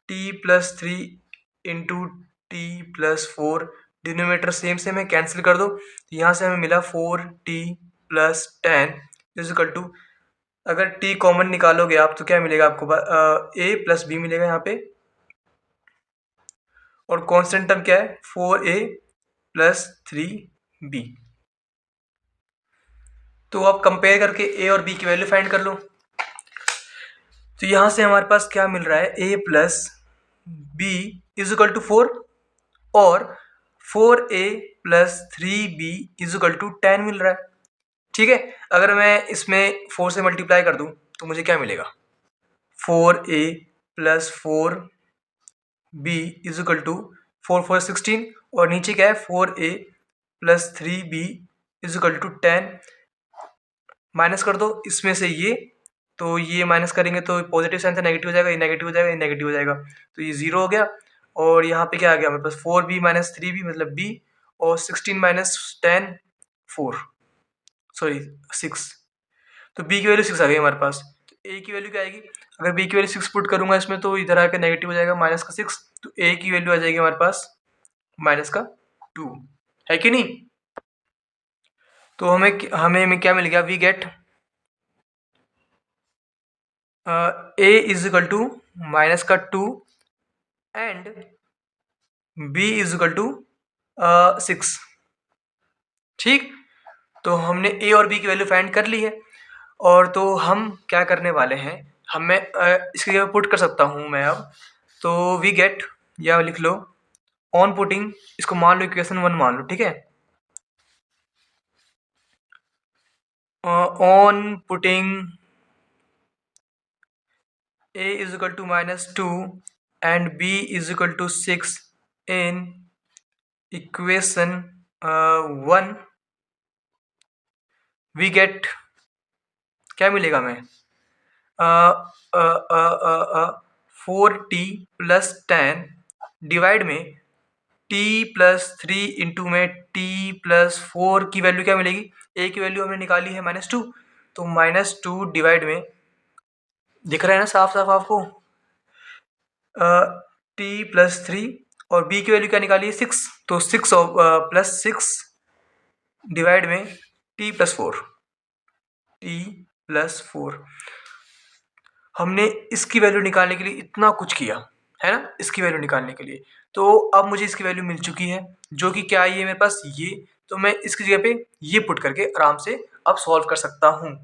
t + 3 into t + 4, denominator same same है, कैंसिल कर दो, तो यहाँ से हमें मिला 4t + 10 = अगर t कॉमन निकालोगे आप तो क्या मिलेगा आपको, a प्लस बी मिलेगा यहाँ पे, और कांस्टेंट टर्म क्या है 4a प्लस 3b। तो आप कंपेयर करके a और b की वैल्यू फाइंड कर लो। तो यहाँ से हमारे पास क्या मिल रहा है, a plus b is equal to 4 और 4a plus 3b is equal to 10 मिल रहा है। ठीक है, अगर मैं इसमें 4 से मल्टीप्लाई कर दूं तो मुझे क्या मिलेगा, 4a plus 4b is equal to 4 4 16, और नीचे क्या है 4a plus 3b is equal to 10। Minus कर दो इसमें से ये, तो ये माइनस करेंगे तो पॉजिटिव साइन से नेगेटिव हो जाएगा, ये नेगेटिव हो जाएगा, ये नेगेटिव हो जाएगा, तो ये 0 हो गया। और यहाँ पे क्या आ गया हमारे पास 4b माइनस 3b मतलब b, और 16 माइनस 10 4, सॉरी 6, तो b की वैल्यू 6 आ गई हमारे पास। तो a की वैल्यू क्या आएगी, अगर b की वैल्यू 6 पुट करूंगा इसमें तो इधर आकर नेगेटिव हो जाएगा माइनस का 6, तो a की वैल्यू आ जाएगी हमारे पास माइनस का 2, है कि नहीं। तो हमें क्या मिल गया, we get a is equal to minus का 2 and b is equal to 6। ठीक, तो हमने a और b की वैल्यू फाइंड कर ली है, और तो हम क्या करने वाले हैं, हमें इसकी जगह पुट कर सकता हूँ मैं अब, तो वी गेट, या लिख लो ऑन पुटिंग, इसको मान लो इक्वेशन 1 मान लो, ठीक है। On putting a is equal to -2 and b is equal to 6 in equation 1, we get, क्या मिलेगा हमें, 4t प्लस 10 डिवाइड में t प्लस 3 इंटू में t प्लस 4 की वैल्यू क्या मिलेगी, a की वैल्यू हमने निकाली है -2, तो -2 डिवाइड में, दिख रहा है ना साफ साफ आपको, t प्लस 3, और b की वैल्यू क्या निकाली है 6, तो 6 प्लस 6 डिवाइड में t प्लस 4। हमने इसकी वैल्यू निकालने के लिए इतना कुछ किया है ना, इसकी वैल्यू निकालने के लिए, तो अब मुझे इसकी वैल्यू मिल चुकी है, जो कि क्या आई है मेरे पास ये, तो मैं इसकी जगह पे ये पुट करके आराम से अब सॉल्व कर सकता हूं।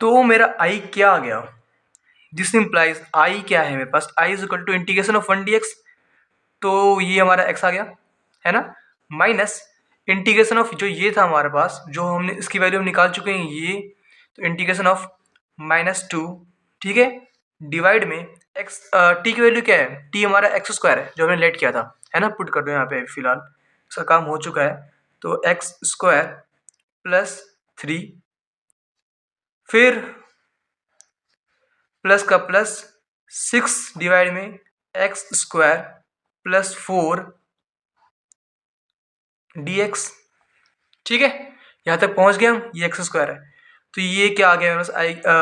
तो मेरा i क्या आ गया, दिस इंप्लाइज i क्या है मेरे पास, i is equal to integration of 1 dx, तो ये हमारा x आ गया है ना, माइनस इंटीग्रेशन ऑफ जो ये था हमारे पास, जो हमने इसकी वैल्यू हम निकाल चुके हैं ये, तो इंटीग्रेशन ऑफ -2, ठीक है, डिवाइड में x, t की वैल्यू क्या है, t हमारा x² है जो हमने लेट किया था, है ना, पुट कर दो यहाँ पे, फिलहाल इसका काम हो चुका है, तो x² प्लस 3, फिर प्लस का प्लस 6 डिवाइड में x² प्लस 4 dx, ठीक है, यहाँ तक पहुँच गए हम, ये x² है, तो ये क्या आ गया मेरे पास,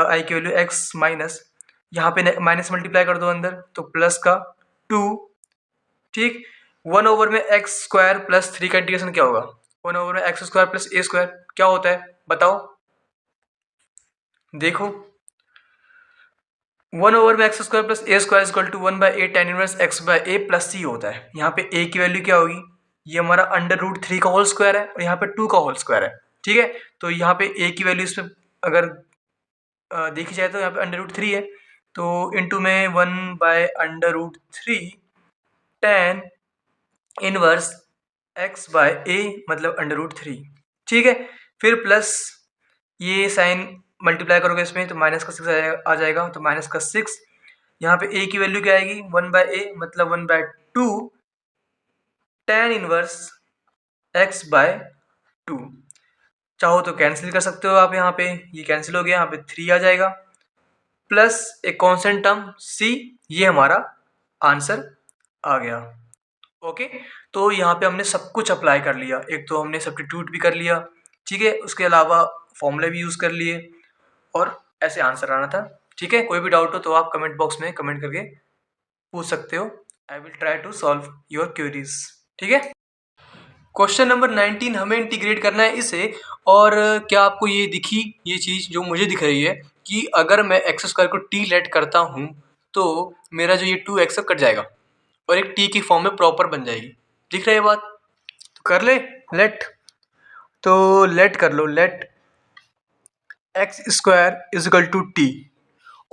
आई की वैल्यू x माइनस, यहाँ पे माइनस मल्टीप्लाई कर दो अंदर, तो प्लस का 2, ठीक, 1/में x² प्लस 3 का इंटीग्रेशन क्या होगा, 1/में x² प्लस a² क्या होता है बताओ, देखो 1/में x² plus a² equal to 1/a tan inverse x/a plus c होता है। यहाँ पे a की वैल्यू क्या होगी, ये हमारा √3 का होल स्क्वायर है, और यहाँ पे 2 का होल स्क्वायर है, ठीक है, तो यहाँ पे a की वैल्यू इसमें अगर देखी जाए तो यहाँ पे √3 है, तो इंटू में 1/√3 tan इनवर्स x/a मतलब √3, ठीक है, फिर प्लस ये साइन मल्टीप्लाई करोगे इसमें तो माइनस का 6 आ जाएगा, तो माइनस का 6, यहाँ पे a की वैल्यू क्या आएगी 1/a मतलब 1/2 tan इनवर्स x/2, चाहो तो कैंसिल कर सकते हो आप, यहाँ पे ये कैंसिल हो गया, यहाँ पे 3 आ जाएगा, प्लस एक कांस्टेंट टर्म c, ये हमारा आंसर आ गया। ओके, तो यहाँ पे हमने सब कुछ अप्लाई कर लिया, एक तो हमने सब्स्टिट्यूट भी कर लिया, ठीक है, उसके अलावा फॉर्मूले भी यूज़ कर लिए, और ऐसे आंसर आना था, ठीक है। कोई भी डाउट हो तो आप कमेंट बॉक्स में कमेंट करके पूछ सकते हो, I will try to solve your queries, ठीक है। क्वेश्चन नंबर 19 हमें इंटीग्रेट करना है इसे। और क्या आपको ये दिखी ये चीज़ जो मुझे दिख रही है कि अगर मैं एक्स स्क्वायर को टी लेट करता हूँ तो मेरा जो ये 2x कट जाएगा और एक टी की फॉर्म में प्रॉपर बन जाएगी। दिख रही है बात? तो कर ले लेट। तो लेट कर लो, let x square is equal to t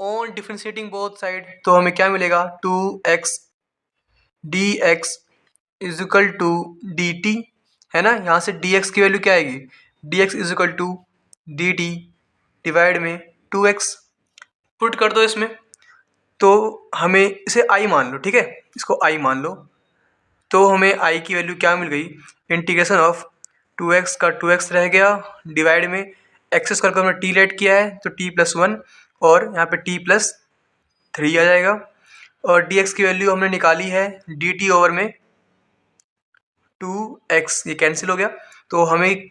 on differentiating both side. तो हमें क्या मिलेगा? 2x dx is equal to d t, है ना। यहाँ से dx की वैल्यू क्या आएगी? dx is equal to d t divide में 2x। पुट कर दो इसमें। तो हमें इसे i मान लो, ठीक है, इसको i मान लो। तो हमें i की वैल्यू क्या मिल गई? इंटीग्रेशन ऑफ 2x का 2x रह गया डिवाइड में एक्स स्क्वायर को हमने टी लेट किया है तो t+1 और यहाँ पे t+3 आ जाएगा। और dx की वैल्यू हमने निकाली है dt ओवर में 2x, ये कैंसिल हो गया। तो हमें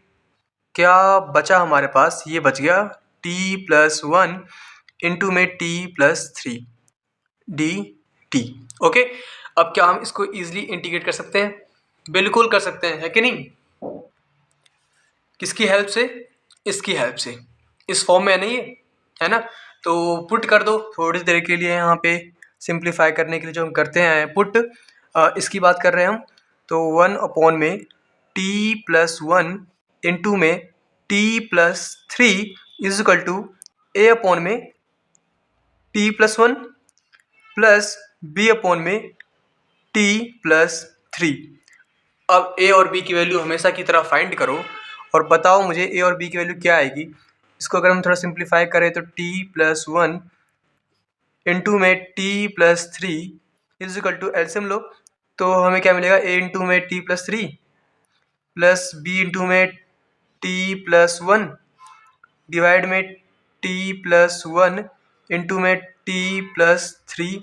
क्या बचा हमारे पास? ये बच गया t+1 इंटू में t+3 dt। ओके, अब क्या हम इसको इजीली इंटीग्रेट कर सकते हैं? बिल्कुल कर सकते हैं, है कि नहीं? किसकी हेल्प से? इसकी हेल्प से। इस फॉर्म में है ना ये, है ना। तो पुट कर दो थोड़ी देर के लिए यहाँ पे सिंप्लीफाई करने के लिए जो हम करते हैं पुट, इसकी बात कर रहे हैं हम। तो 1 में t+1 इंटू में t+3 is equal to a में t+1 प्लस b में t+3। अब a और b की वैल्यू हमेशा की तरह फाइंड करो और बताओ मुझे a और b की वैल्यू क्या आएगी। इसको अगर हम थोड़ा सिंप्लीफाई करें तो t+1 इंटू में t+3 is equal to LCM लो। तो हमें क्या मिलेगा? a इंटू में t+3 प्लस b इंटू में t+1 डिवाइड में t+1 इंटू में t+3।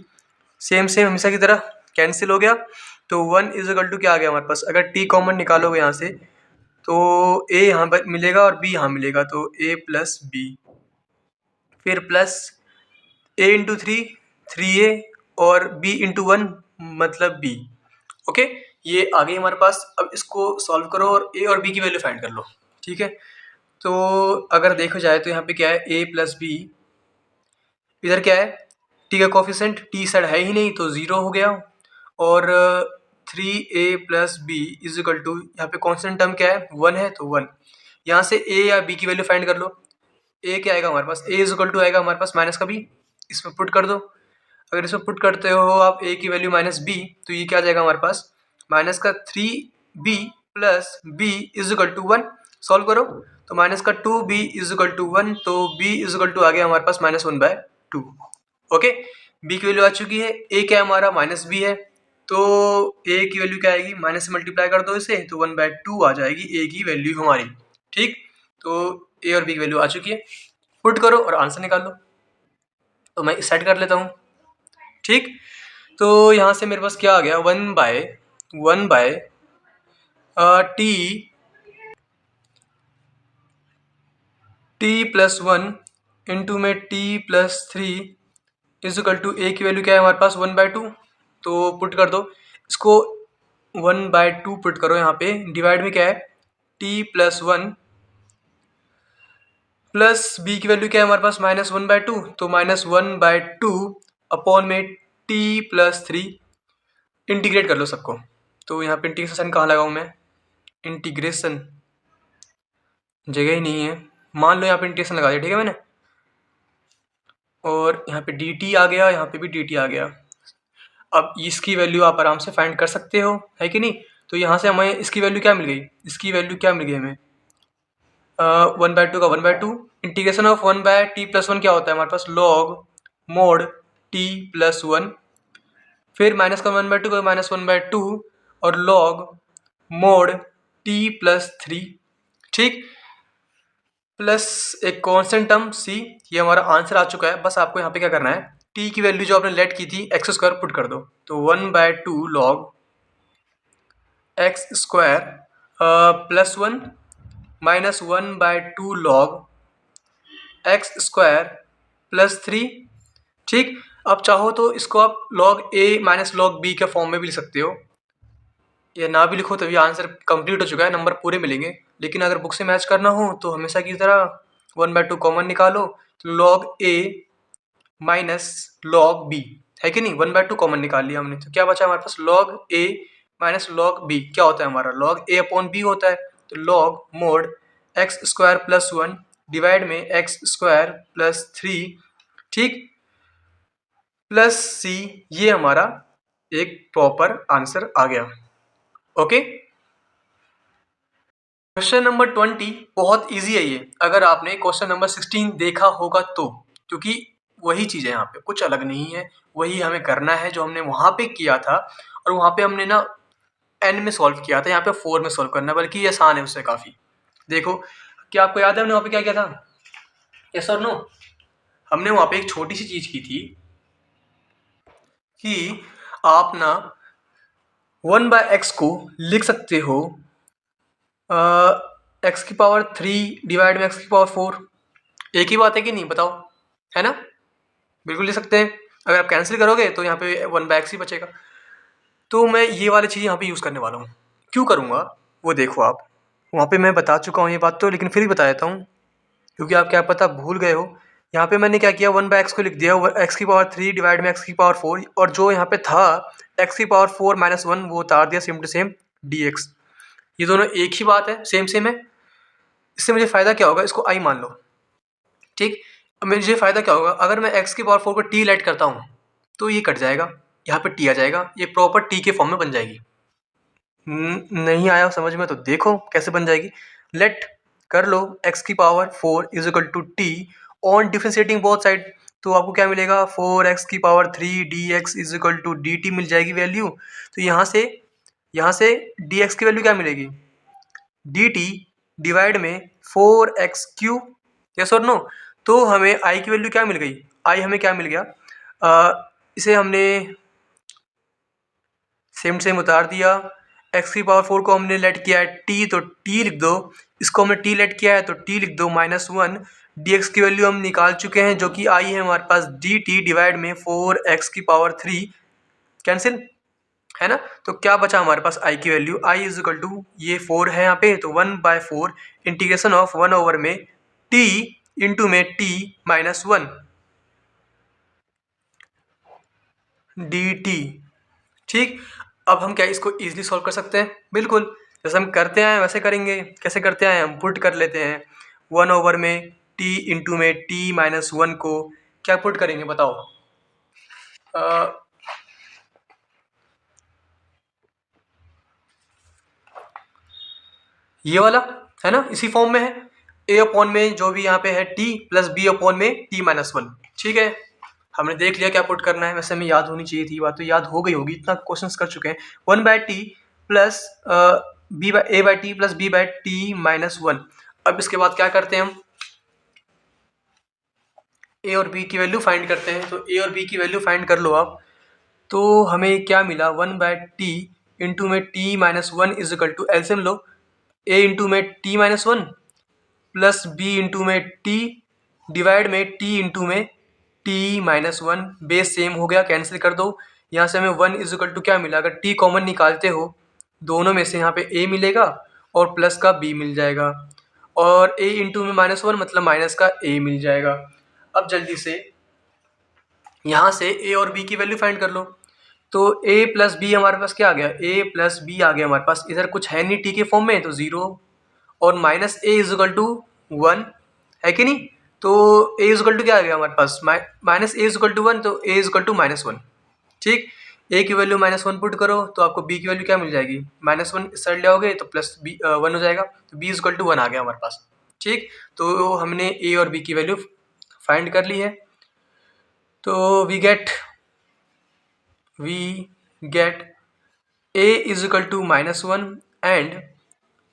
सेम हमेशा की तरह कैंसिल हो गया। तो 1 इज इक्वल टू क्या आ गया हमारे पास? अगर t कॉमन निकालोगे यहाँ से तो a यहाँ पर मिलेगा और b यहाँ मिलेगा, तो a+b, फिर प्लस a इंटू 3 3a और b इंटू 1 मतलब b। ओके, ये आ गई हमारे पास। अब इसको सॉल्व करो और a और b की वैल्यू फाइंड कर लो, ठीक है। तो अगर देखा जाए तो यहाँ पे क्या है? a+b, इधर क्या है? t का कोफिशिएंट t साइड है ही नहीं तो 0 हो गया। और 3a+b इज इक्वल टू, यहाँ पे कॉन्स्टेंट टर्म क्या है? 1 है तो 1। यहाँ से a या b की वैल्यू फाइंड कर लो। a क्या आएगा हमारे पास? a इज इक्वल टू आएगा हमारे पास माइनस का b, इसमें पुट कर दो। अगर इसमें पुट करते हो आप a की वैल्यू -b तो ये क्या आ जाएगा हमारे पास? माइनस का 3b plus b is equal to 1। Solve करो तो माइनस का 2b इज इक्वल टू 1, तो b इज इक्वल टू आ गया हमारे पास -1/2। ओके, b की वैल्यू आ चुकी है। a क्या है हमारा? -b है, तो a की वैल्यू क्या आएगी? माइनस से मल्टीप्लाई कर दो इसे तो 1/2 आ जाएगी a की वैल्यू हमारी। ठीक, तो a और b की वैल्यू आ चुकी है। पुट करो और आंसर निकाल लो। तो मैं सेट कर लेता हूँ। ठीक, तो यहाँ से मेरे पास क्या आ गया? 1/1 t+1 इंटू में t+3 is equal to a की वैल्यू क्या है हमारे पास? 1/2। तो पुट कर दो इसको, 1/2 पुट करो यहाँ पे, डिवाइड में क्या है? t+1 प्लस b की वैल्यू क्या है हमारे पास? -1/2, तो -1/2 अपॉन में t+3। इंटीग्रेट कर लो सबको। तो यहाँ पे इंटीग्रेशन कहाँ लगाऊँ मैं? इंटीग्रेशन जगह ही नहीं है, मान लो यहाँ पे इंटीग्रेशन लगा दिया, ठीक है मैंने। और यहाँ पे dt आ गया, यहाँ पे भी dt आ गया। अब इसकी वैल्यू आप आराम से फाइंड कर सकते हो, है कि नहीं। तो यहाँ से हमें इसकी वैल्यू क्या मिल गई? इसकी वैल्यू क्या मिल गई हमें? 1/2 का 1/2। इंटीग्रेशन ऑफ 1/t+1 क्या होता है हमारे पास? लॉग मोड t+1, फिर माइनस का 1/2 का -1/2 और लॉग मोड t+3। ठीक, प्लस एक कांस्टेंट टर्म c। ये हमारा आंसर आ चुका है। बस आपको यहाँ पे क्या करना है? t की वैल्यू जो आपने लेट की थी x² पुट कर दो। तो 1/2 लॉग x² +1 -1/2 लॉग x² +3। ठीक, अब चाहो तो इसको आप log a minus log b के फॉर्म में भी लिख सकते हो। या ना भी लिखो तो भी आंसर कंप्लीट हो चुका है, नंबर पूरे मिलेंगे। लेकिन अगर बुक से मैच करना हो तो हमेशा की तरह 1/2 कॉमन निकालो, तो log a minus log B, है कि नहीं। 1/2 कॉमन निकाल लिया हमने, तो क्या बचा हमारे पास, log a minus log B. क्या होता है हमारा, लॉग ए अपॉन बी होता है। तो log mode x square plus 1 divide में एक्स स्क्वायर प्लस 3, ठीक, प्लस सी, ये हमारा एक प्रॉपर आंसर आ गया। ओके, क्वेश्चन नंबर 20 बहुत इजी है ये, अगर आपने क्वेश्चन नंबर 16 देखा होगा तो, क्योंकि वही चीज़ है, यहाँ पे कुछ अलग नहीं है, वही हमें करना है जो हमने वहाँ पे किया था। और वहाँ पे हमने ना n में सॉल्व किया था, यहाँ पे 4 में सॉल्व करना है, बल्कि ये आसान है उससे काफ़ी। देखो, क्या आपको याद है हमने वहाँ पे क्या किया था, यस और नो। हमने वहाँ पे एक छोटी सी चीज़ की थी कि आप ना 1/x को लिख सकते हो एक्स की पावर 3 डिवाइड में एक्स की पावर 4। एक ही बात है कि नहीं, बताओ, है ना। बिल्कुल ले सकते हैं। अगर आप कैंसिल करोगे तो यहाँ पे 1/x ही बचेगा। तो मैं ये वाली चीज़ यहाँ पे यूज़ करने वाला हूँ। क्यों करूँगा वो देखो आप, वहाँ पे मैं बता चुका हूँ ये बात तो, लेकिन फिर भी बता देता हूँ, क्योंकि आप क्या पता भूल गए हो। यहाँ पे मैंने क्या किया, 1/x को लिख दिया एक्स की पावर 3 डिवाइड में एक्स की पावर 4, और जो यहाँ पे था एक्स की पावर 4 माइनस 1 वो उतार दिया सेम टू सेम dx। ये दोनों एक ही बात है, सेम सेम है। इससे मुझे फ़ायदा क्या होगा, इसको आई मान लो, ठीक। अब मुझे फ़ायदा क्या होगा, अगर मैं एक्स की पावर 4 को टी लेट करता हूँ तो ये कट जाएगा, यहाँ पे टी आ जाएगा, ये प्रॉपर टी के फॉर्म में बन जाएगी। नहीं आया समझ में तो देखो कैसे बन जाएगी। लेट कर लो एक्स की power 4 is equal to t on differentiating both side, तो आपको क्या मिलेगा, 4x की power 3 dx is equal to d t मिल जाएगी वैल्यू। तो यहाँ से dx की वैल्यू क्या मिलेगी, डी टी डिवाइड में 4x क्यूब, यस और नो। तो हमें आई की वैल्यू क्या मिल गई, आई हमें क्या मिल गया, इसे हमने सेम सेम उतार दिया। एक्स की पावर 4 को हमने लेट किया है टी, तो टी लिख दो। इसको हमने टी लेट किया है तो टी लिख दो, -1 dx की वैल्यू हम निकाल चुके हैं, जो कि आई है हमारे पास डी टी डिवाइड में 4x की पावर 3, कैंसिल, है ना। तो क्या बचा हमारे पास आई की value, i is equal to, ये 4 है यहाँ पे, तो 1/4 इंटीग्रेशन ऑफ 1 ओवर में टी इंटू में टी -1 डी टी, ठीक। अब हम क्या इसको इजीली सॉल्व कर सकते हैं, बिल्कुल जैसे हम करते आए वैसे करेंगे। कैसे करते आए, हम पुट कर लेते हैं 1 ओवर में टी इंटू में टी -1 को क्या पुट करेंगे बताओ, अ, ये वाला, है ना, इसी फॉर्म में है। ए अपॉन में जो भी यहाँ पे है टी प्लस बी अपॉन में t-1, ठीक है। हमने देख लिया क्या पुट करना है, वैसे हमें याद होनी चाहिए थी, बात तो याद हो गई होगी, इतना क्वेश्चंस कर चुके हैं। 1/t plus b by a by t plus b by t-1। अब इसके बाद क्या करते हैं, हम ए और बी की वैल्यू फाइंड करते हैं। तो ए और बी की वैल्यू फाइंड कर लो आप। तो हमें क्या मिला, 1/t इंटू में t-1 is equal to, LCM लो, ए इंटू में t-1 प्लस बी इंटू में टी डिवाइड में टी इंटू में t-1, बेस सेम हो गया, कैंसिल कर दो। यहाँ से हमें 1 इज इक्वल टू क्या मिला, अगर t कॉमन निकालते हो दोनों में से यहाँ पे a मिलेगा और प्लस का b मिल जाएगा, और a इंटू में -1 मतलब माइनस का a मिल जाएगा। अब जल्दी से यहाँ से a और b की वैल्यू फाइंड कर लो। तो a प्लस बी हमारे पास क्या आ गया, a प्लस बी आ गया हमारे पास, इधर कुछ है नहीं t के फॉर्म में, तो 0 और minus a is equal to 1, है कि नहीं। तो ए इज इक्वल टू क्या आ गया हमारे पास, minus a is equal to 1, तो ए इज इक्वल टू -1, ठीक। ए की वैल्यू -1 पुट करो तो आपको बी की वैल्यू क्या मिल जाएगी, -1 इस साइड ले आओगे तो प्लस बी 1 हो जाएगा, तो बी इज इक्वल टू 1 आ गया हमारे पास, ठीक। तो हमने ए और बी की वैल्यू फाइंड कर ली है। तो we get a is equal to -1 and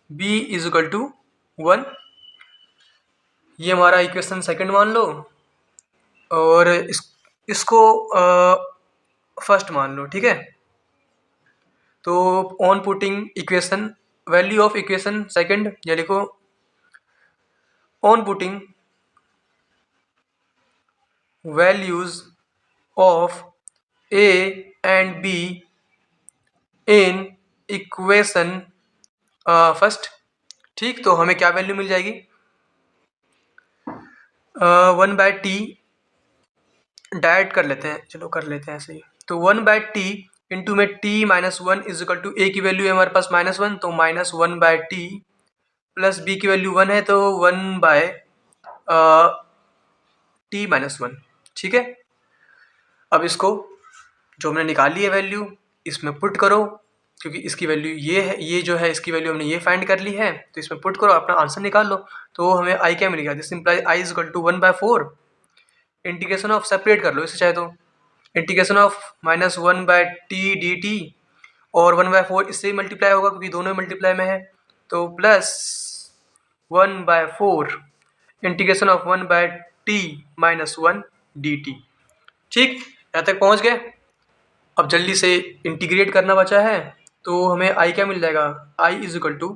b is equal to 1। ये हमारा इक्वेशन सेकंड मान लो, और इसको फर्स्ट मान लो, ठीक है। तो on putting equation, value of equation second, या लिखो on putting values of A and be in equation first. ठीक, तो हमें क्या वैल्यू मिल जाएगी, 1/t डायरेक्ट कर लेते हैं, चलो कर लेते हैं ऐसे ही। तो 1/t इंटू में t-1 is equal to a की वैल्यू है हमारे पास -1, तो -1/t प्लस b की वैल्यू 1 है तो 1/t-1। ठीक है, अब इसको जो हमने निकाली है वैल्यू इसमें पुट करो, क्योंकि इसकी वैल्यू ये है, ये जो है इसकी वैल्यू हमने ये फाइंड कर ली है, तो इसमें पुट करो, अपना आंसर निकाल लो। तो हमें आई क्या मिल गया, this implies i is equal to 1/4 integration of, separate कर लो इसे चाहे तो, इंटीग्रेशन ऑफ -1/t dt और 1/4 इससे ही मल्टीप्लाई होगा क्योंकि दोनों मल्टीप्लाई में है, तो plus 1/4 integration of 1/t-1 dt। ठीक, यहाँ तक पहुँच गए। अब जल्दी से इंटीग्रेट करना बचा है, तो हमें आई क्या मिल जाएगा, आई इज इक्वल टू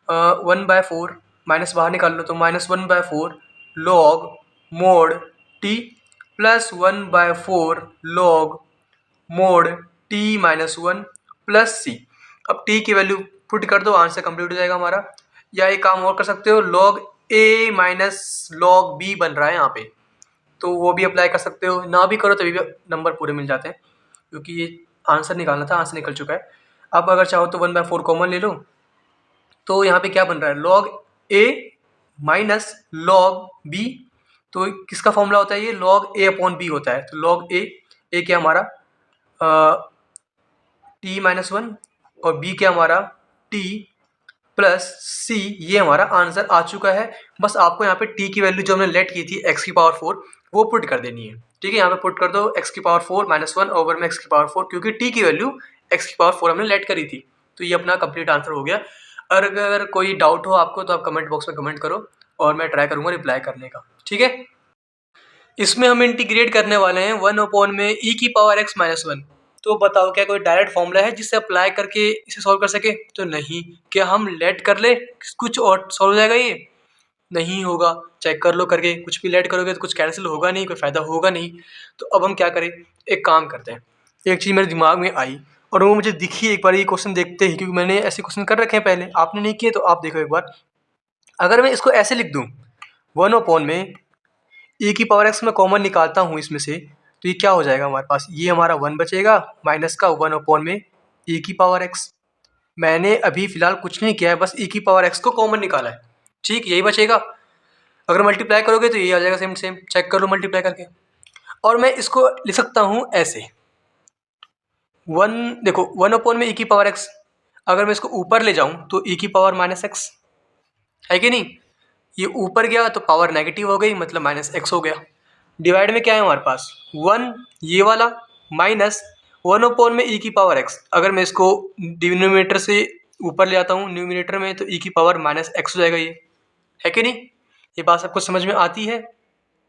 1/4 माइनस बाहर निकाल लो तो -1/4 log mode t plus 1/4 log mode t-1 plus c। अब t की वैल्यू पुट कर दो, आंसर कंप्लीट हो जाएगा हमारा। या एक काम और कर सकते हो, log a minus log b बन रहा है यहाँ पे, तो वो भी अप्लाई कर सकते हो, ना भी करो तभी भी नंबर पूरे मिल जाते हैं, क्योंकि ये आंसर निकालना था, आंसर निकल चुका है। अब अगर चाहो तो 1/4 कॉमन ले लो, तो यहाँ पे क्या बन रहा है, log a minus log b, तो किसका फॉर्मूला होता है ये, log a/b होता है, तो log a क्या हमारा t-1 और b क्या हमारा t प्लस c, ये हमारा आंसर आ चुका है। बस आपको यहाँ पे t की वैल्यू जो हमने लेट की थी x⁴ वो पुट कर देनी है। ठीक है, यहाँ पे पुट कर दो x⁴ -1 ओवर में x⁴, क्योंकि t की वैल्यू x⁴ हमने लेट करी थी, तो ये अपना कंप्लीट आंसर हो गया। और अगर कोई डाउट हो आपको तो आप कमेंट बॉक्स में कमेंट करो और मैं ट्राई करूँगा रिप्लाई करने का। ठीक है, इसमें हम इंटीग्रेट करने वाले हैं 1 में e⁻x-1। तो बताओ क्या कोई डायरेक्ट फॉर्मूला है जिससे अप्लाई करके इसे सॉल्व कर सके, तो नहीं। क्या हम लेट कर ले कुछ और सॉल्व हो जाएगा, ये नहीं होगा। चेक कर लो करके, कुछ भी लेट करोगे तो कुछ कैंसिल होगा नहीं, कोई फ़ायदा होगा नहीं। तो अब हम क्या करें, एक काम करते हैं, एक चीज़ मेरे दिमाग में आई और वो मुझे दिखी एक बार ये क्वेश्चन देखते ही, क्योंकि मैंने ऐसे क्वेश्चन कर रखे हैं पहले, आपने नहीं किए तो आप देखो एक बार। अगर मैं इसको ऐसे लिख दूँ, 1 में e⁻x में कॉमन निकालता हूँ इसमें से, तो ये क्या हो जाएगा हमारे पास, ये हमारा 1 बचेगा माइनस का 1 में e⁻x। मैंने अभी फ़िलहाल कुछ नहीं किया है, बस e⁻x को कॉमन निकाला है। ठीक, यही बचेगा। अगर मल्टीप्लाई करोगे तो यही आ जाएगा, सेम सेम चेक कर लो मल्टीप्लाई करके। और मैं इसको लिख सकता हूँ ऐसे, 1 देखो 1 में e⁻x, अगर मैं इसको ऊपर ले जाऊँ तो e⁻−x है कि नहीं, ये ऊपर गया तो पावर नेगेटिव हो गई, मतलब -x हो गया। डिवाइड में क्या है हमारे पास 1, ये वाला माइनस 1 में e⁻x। अगर मैं इसको डिनोमिनेटर से ऊपर ले आता हूँ न्यूमिनेटर में, तो e⁻−x हो जाएगा, ये है कि नहीं। ये बात सबको समझ में आती है,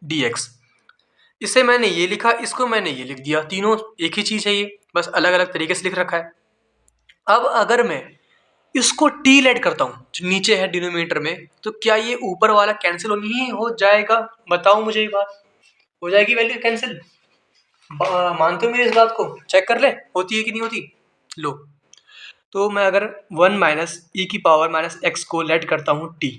dx। इसे मैंने ये लिखा, इसको मैंने ये लिख दिया, तीनों एक ही चीज़ है, ये बस अलग अलग तरीके से लिख रखा है। अब अगर मैं इसको t लेट करता हूँ जो नीचे है डिनोमिनेटर में, तो क्या ये ऊपर वाला कैंसिल नहीं हो जाएगा, बताओ मुझे ये बात, हो जाएगी वैल्यू कैंसिल। मानते हो मेरी इस बात को, चेक कर ले होती है कि नहीं होती। लो, तो मैं अगर 1 माइनस e⁻x को लेट करता हूँ t,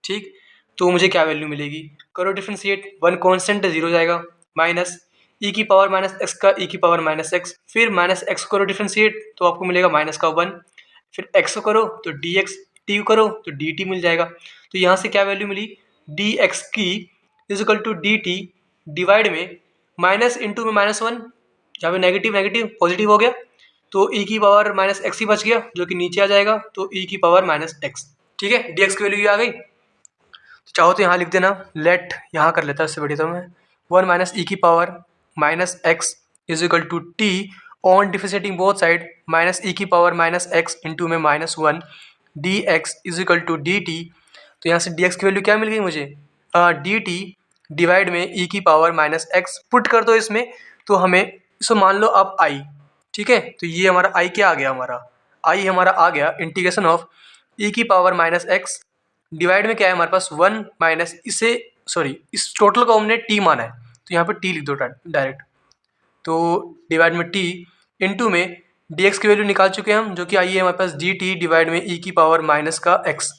ठीक, तो मुझे क्या वैल्यू मिलेगी, करो डिफ्रेंशिएट, 1 कांस्टेंट है 0 जाएगा, माइनस e⁻x का e⁻x, फिर -x करो डिफ्रेंशिएट तो आपको मिलेगा माइनस का 1, फिर x करो तो dx, t करो तो dt मिल जाएगा। तो यहाँ से क्या वैल्यू मिली, dx की is equal to dt divide में माइनस इंटू में -1, यहाँ पे नेगेटिव नेगेटिव पॉजिटिव हो गया, तो e⁻x ही बच गया जो कि नीचे आ जाएगा, तो e⁻x। ठीक है, dx की वैल्यू ये आ गई। तो चाहो तो यहाँ लिख देना, लेट यहाँ कर लेता, इससे बढ़िया तो मैं 1 - e⁻x is equal to t on differentiating both side -e⁻x into में -1 dx is equal to dt। तो यहाँ से dx की वैल्यू क्या मिल गई मुझे, dt डिवाइड में e⁻x पुट कर दो इसमें, तो हमें इसको मान लो आप i। ठीक है, तो ये हमारा i क्या आ गया, हमारा i हमारा आ गया इंटीग्रेशन ऑफ e⁻x डिवाइड में क्या है हमारे पास 1 माइनस इसे, सॉरी इस टोटल को हमने t माना है, तो यहाँ पे t लिख दो डायरेक्ट, तो डिवाइड में t इंटू में dx की वैल्यू निकाल चुके हैं हम, जो कि आई है हमारे पास dt डिवाइड में e की पावर माइनस का x।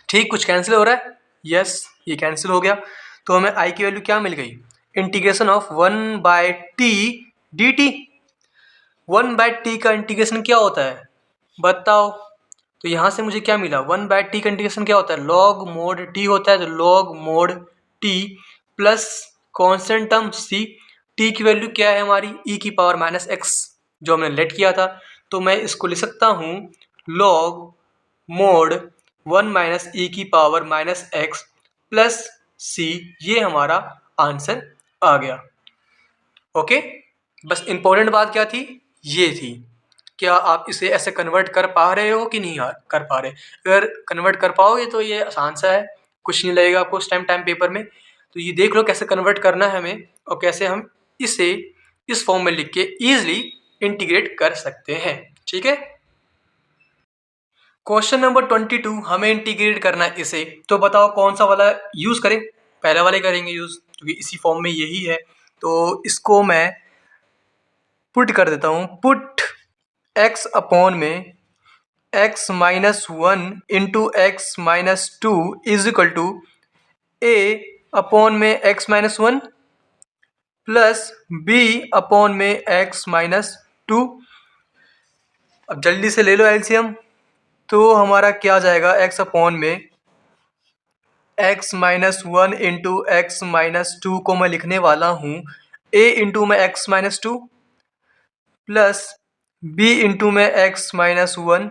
ठीक, कुछ कैंसिल हो रहा है? यस, ये कैंसिल हो गया। तो हमें i की वैल्यू क्या मिल गई? Integration of 1/t dt। 1/t का इंटीग्रेशन क्या होता है बताओ? तो यहाँ से मुझे क्या मिला? 1/t का इंटीग्रेशन क्या होता है? लॉग मोड t होता है। तो log mode t plus constant term c। t की वैल्यू क्या है हमारी? e की पावर माइनस x, जो हमने लेट किया था। तो मैं इसको लिख सकता हूँ लॉग मोड 1 माइनस e की power minus x plus c। ये हमारा आंसर आ गया। ओके, बस इंपॉर्टेंट बात क्या थी? ये थी, क्या आप इसे ऐसे कन्वर्ट कर पा रहे हो कि नहीं कर पा रहे? अगर कन्वर्ट कर पाओगे तो ये आसान सा है, कुछ नहीं लगेगा आपको उस टाइम पेपर में। तो ये देख लो कैसे कन्वर्ट करना है हमें, और कैसे हम इसे इस फॉर्म में लिख के ईजिली इंटीग्रेट कर सकते हैं। ठीक है, क्वेश्चन नंबर 22, हमें इंटीग्रेट करना है इसे। तो बताओ कौन सा वाला यूज़ करें? पहला वाले करेंगे यूज़, क्योंकि इसी फॉर्म में यही है। तो इसको मैं पुट कर देता हूँ। पुट x अपॉन में x minus 1 into x minus 2 is equal to a upon में x minus 1 plus b upon में x माइनस 2। अब जल्दी से ले लो एलसीएम। तो हमारा क्या आ जाएगा? x अपॉन में x minus 1 into x minus 2 को मैं लिखने वाला हूँ a इंटू में x minus 2 plus b into में x माइनस 1,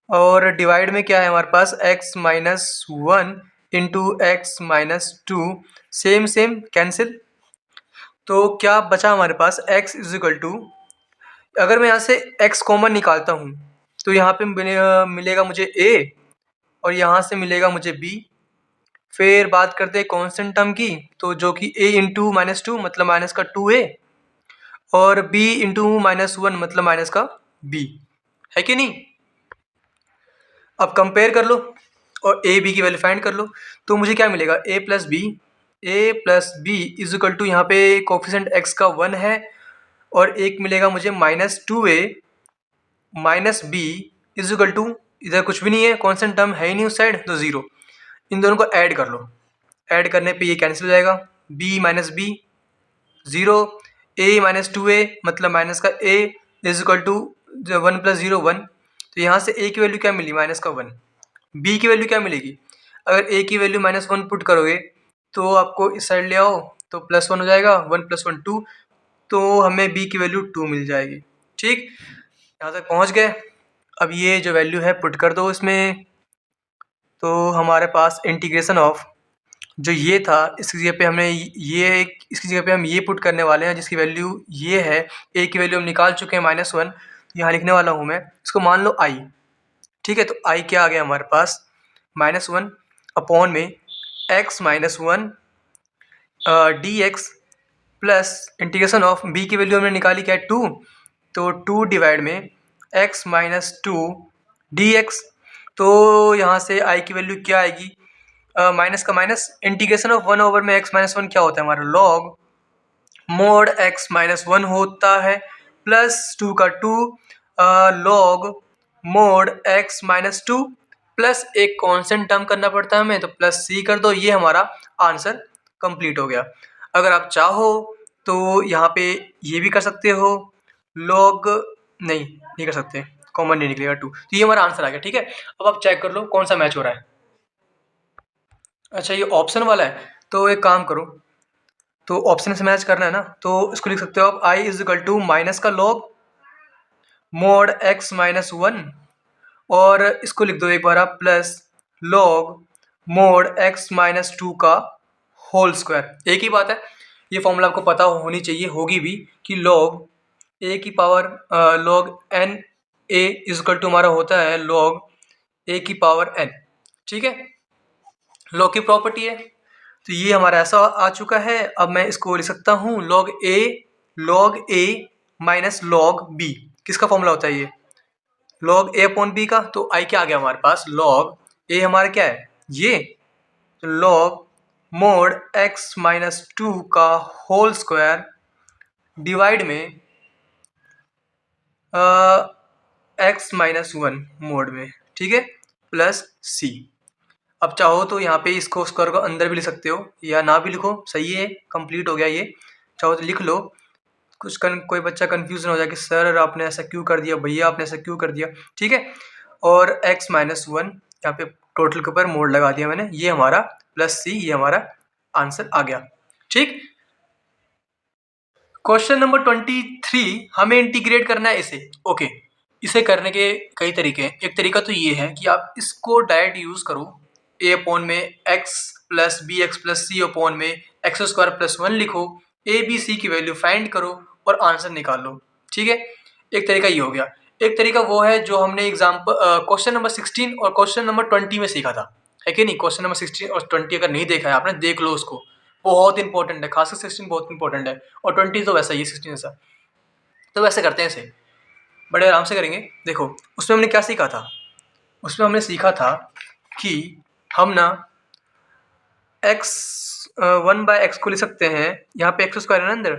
और डिवाइड में क्या है हमारे पास? x minus 1 into x minus 2। Same same cancel. तो क्या बचा हमारे पास? x इज इक्वल टू, अगर मैं यहाँ से x कॉमन निकालता हूँ तो यहाँ पे मिलेगा मुझे a, और यहाँ से मिलेगा मुझे b। फिर बात करते हैं कांस्टेंट टर्म की, तो जो कि a इंटू माइनस 2 मतलब माइनस का 2a, और b इंटू माइनस 1 मतलब माइनस का b, है कि नहीं? अब कंपेयर कर लो और ए बी की वैल्यू फाइंड कर लो। तो मुझे क्या मिलेगा? A plus b is equal to, यहाँ पे कोफिशिएंट एक्स का 1 है, और एक मिलेगा मुझे माइनस 2a माइनस बी इज इक्वल टू, इधर कुछ भी नहीं है, कॉन्स्टेंट टर्म है ही नहीं उस साइड, तो 0। इन दोनों को ऐड कर लो। ऐड करने पे ये कैंसिल हो जाएगा, b minus b 0, a minus 2a मतलब माइनस का a is equal to 1 plus 0 1। तो यहाँ से a की वैल्यू क्या मिली? माइनस का 1। b की वैल्यू क्या मिलेगी? अगर a की वैल्यू माइनस 1 पुट करोगे तो आपको इस साइड ले आओ तो प्लस 1 हो जाएगा, 1 प्लस 1 2, तो हमें b की वैल्यू 2 मिल जाएगी। ठीक, यहाँ तक पहुँच गए। अब ये जो वैल्यू है पुट कर दो इसमें। तो हमारे पास इंटीग्रेशन ऑफ जो ये था, इसकी जगह पे हमने इसकी जगह पे हम ये पुट करने वाले हैं, जिसकी वैल्यू ये है। a की वैल्यू हम निकाल चुके हैं माइनस 1, यहाँ लिखने वाला हूँ मैं, इसको मान लो i। ठीक है, तो i क्या आ गया हमारे पास? माइनस 1 अपॉन में x minus 1 D x plus integration of b की वैल्यू हमने निकाली क्या है? 2, तो 2 डिवाइड में x माइनस 2 डी एक्स। तो यहाँ से i की वैल्यू क्या आएगी? माइनस का माइनस, इंटीग्रेशन ऑफ 1 ओवर में x माइनस 1 क्या होता है हमारा? लॉग मोड x माइनस 1 होता है, प्लस 2 का 2 log mod x minus 2, plus एक कांस्टेंट टर्म करना पड़ता है हमें, तो प्लस c कर दो। ये हमारा आंसर कंप्लीट हो गया। अगर आप चाहो तो यहाँ पे ये भी कर सकते हो, लॉग नहीं कर सकते, कॉमन नहीं निकलेगा 2। तो ये हमारा आंसर आ गया। ठीक है, अब आप चेक कर लो कौन सा मैच हो रहा है। अच्छा, ये ऑप्शन वाला है, तो एक काम करो, तो ऑप्शन से मैच करना है ना, तो इसको लिख सकते हो आप i is equal to minus का लॉग मोड x माइनस 1, और इसको लिख दो एक बार आप plus log mod x minus 2 का होल स्क्वायर। एक ही बात है, ये फॉर्मूला आपको पता होनी चाहिए, होगी भी, कि लॉग a की power log n a is equal to हमारा होता है लॉग a की पावर n। ठीक है, लॉग की प्रॉपर्टी है। तो ये हमारा ऐसा आ चुका है। अब मैं इसको लिख सकता हूँ log a minus log B. किसका फॉर्मूला होता है ये? लॉग ए अपॉन बी का। तो आई क्या आ गया हमारे पास? लॉग ए हमारा क्या है? ये लॉग मोड एक्स माइनस 2 का होल स्क्वायर डिवाइड में x माइनस वन मोड में, ठीक है, प्लस सी। अब चाहो तो यहाँ पे इसको स्क्वायर को अंदर भी लिख सकते हो या ना भी लिखो, सही है, कंप्लीट हो गया ये। चाहो तो लिख लो, कोई बच्चा कंफ्यूजन हो जाए कि सर आपने ऐसा क्यों कर दिया, भैया आपने ऐसा क्यों कर दिया, ठीक है। और x माइनस वन यहाँ पे टोटल के ऊपर मोड लगा दिया मैंने, ये हमारा प्लस सी, ये हमारा आंसर आ गया, ठीक। क्वेश्चन नंबर 23, हमें इंटीग्रेट करना है इसे, ओके। इसे करने के कई तरीके हैं। एक तरीका तो ये है कि आप इसको डायरेक्ट यूज करो, a अपॉन में x plus b x plus c upon में एक्स स्क्वायर प्लस वन लिखो, a b c की वैल्यू फाइंड करो और आंसर निकाल लो, ठीक है। एक तरीका ये हो गया। एक तरीका वो है जो हमने एग्जाम्पल क्वेश्चन नंबर 16 और क्वेश्चन नंबर 20 में सीखा था, है कि नहीं। क्वेश्चन नंबर 16 और 20 अगर नहीं देखा है आपने, देख लो उसको, बहुत इंपॉर्टेंट है, खासकर 16 बहुत इंपॉर्टेंट है, और 20 तो वैसा ही है 16 जैसा। तो वैसे करते हैं इसे, बड़े आराम से करेंगे। देखो उसमें हमने क्या सीखा था, उसमें हमने सीखा था कि हम ना x 1/x को लिख सकते हैं, यहाँ पे एक्स स्क्वायर है ना अंदर,